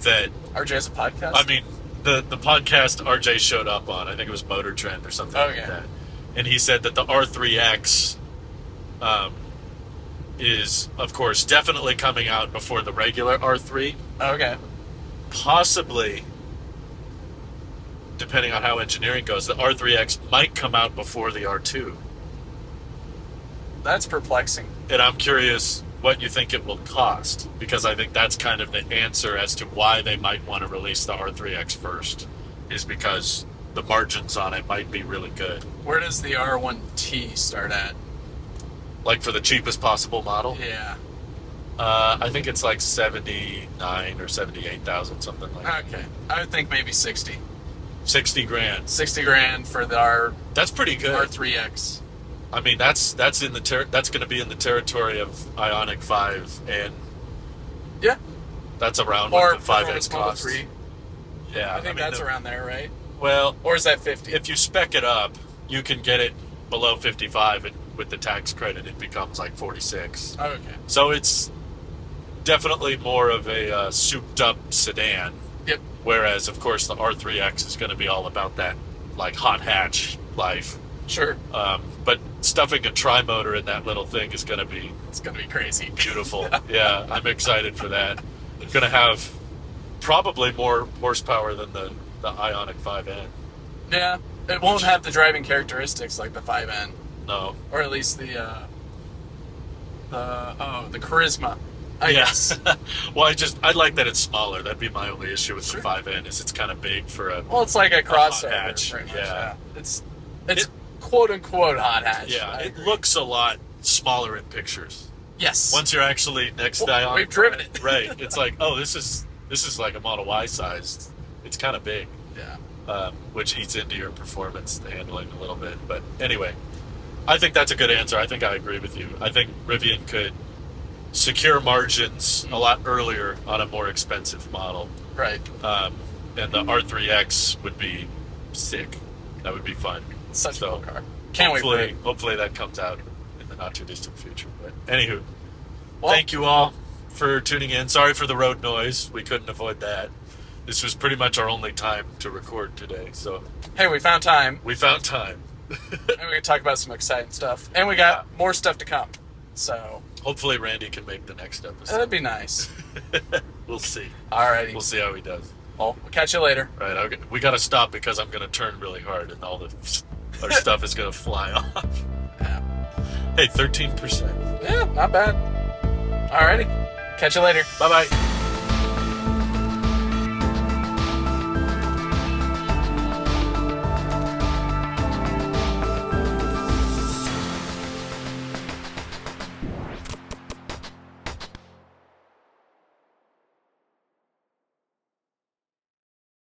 [SPEAKER 1] that
[SPEAKER 2] RJ's a podcast?
[SPEAKER 1] I mean, the podcast RJ showed up on, I think it was Motor Trend or something like that. And he said that the R3X is, of course, definitely coming out before the regular R3.
[SPEAKER 2] Okay.
[SPEAKER 1] Possibly, depending on how engineering goes, the R3X might come out before the R2.
[SPEAKER 2] That's perplexing.
[SPEAKER 1] And I'm curious what you think it will cost, because I think that's kind of the answer as to why they might want to release the R3X first, is because the margins on it might be really good.
[SPEAKER 2] Where does the R1T start at?
[SPEAKER 1] Like for the cheapest possible model?
[SPEAKER 2] Yeah.
[SPEAKER 1] I think it's like 79 or 78,000, something like that.
[SPEAKER 2] Okay. I would think maybe 60.
[SPEAKER 1] 60 grand.
[SPEAKER 2] 60 grand for the
[SPEAKER 1] That's pretty good.
[SPEAKER 2] R3X.
[SPEAKER 1] I mean, that's in the that's going to be in the territory of Ioniq 5, and
[SPEAKER 2] yeah,
[SPEAKER 1] that's around
[SPEAKER 2] or
[SPEAKER 1] what the 5X costs.
[SPEAKER 2] 3.
[SPEAKER 1] Yeah,
[SPEAKER 2] I think that's around there, right?
[SPEAKER 1] Well,
[SPEAKER 2] or is that 50?
[SPEAKER 1] If you spec it up, you can get it below 55, and with the tax credit, it becomes like 46.
[SPEAKER 2] Okay.
[SPEAKER 1] So it's definitely more of a souped-up sedan.
[SPEAKER 2] Yep.
[SPEAKER 1] Whereas, of course, the R3X is going to be all about that, like, hot hatch life.
[SPEAKER 2] Sure.
[SPEAKER 1] But stuffing a tri-motor in that little thing is going to be...
[SPEAKER 2] It's going to be crazy.
[SPEAKER 1] Beautiful. Yeah, I'm excited for that. It's going to have probably more horsepower than the Ioniq 5N.
[SPEAKER 2] Yeah. It won't have the driving characteristics like the 5N.
[SPEAKER 1] No.
[SPEAKER 2] Or at least the charisma. I guess.
[SPEAKER 1] Well, I'd like that it's smaller. That'd be my only issue with the 5N, is it's kind of big for a...
[SPEAKER 2] Well, it's like a crossover.
[SPEAKER 1] Hot hatch.
[SPEAKER 2] Yeah. It's quote-unquote hot hatch.
[SPEAKER 1] Yeah, it looks a lot smaller in pictures.
[SPEAKER 2] Yes.
[SPEAKER 1] Once you're actually next to Ioniq.
[SPEAKER 2] We've driven it.
[SPEAKER 1] Right. It's like, oh, this is like a Model Y sized. It's kind of big.
[SPEAKER 2] Yeah.
[SPEAKER 1] Which eats into your performance handling a little bit. But anyway, I think that's a good answer. I think I agree with you. I think Rivian could secure margins a lot earlier on a more expensive model.
[SPEAKER 2] Right.
[SPEAKER 1] And the R3X would be sick. That would be fun.
[SPEAKER 2] Such a cool car. Can't wait for it.
[SPEAKER 1] Hopefully that comes out in the not too distant future. But anywho,
[SPEAKER 2] Well,
[SPEAKER 1] thank you all for tuning in. Sorry for the road noise. We couldn't avoid that. This was pretty much our only time to record today. So
[SPEAKER 2] hey, we found time,
[SPEAKER 1] we found time.
[SPEAKER 2] and we can talk about some exciting stuff. And we got more stuff to come. So
[SPEAKER 1] Hopefully Randy can make the next episode.
[SPEAKER 2] that'd be nice.
[SPEAKER 1] We'll see.
[SPEAKER 2] Alrighty.
[SPEAKER 1] We'll see how he does.
[SPEAKER 2] Well, we'll catch you later.
[SPEAKER 1] All right, we got to stop because I'm going to turn really hard and all our stuff is going to fly off.
[SPEAKER 2] Yeah.
[SPEAKER 1] Hey, 13%.
[SPEAKER 2] Yeah, not bad. Alrighty. Catch you later.
[SPEAKER 1] Bye-bye.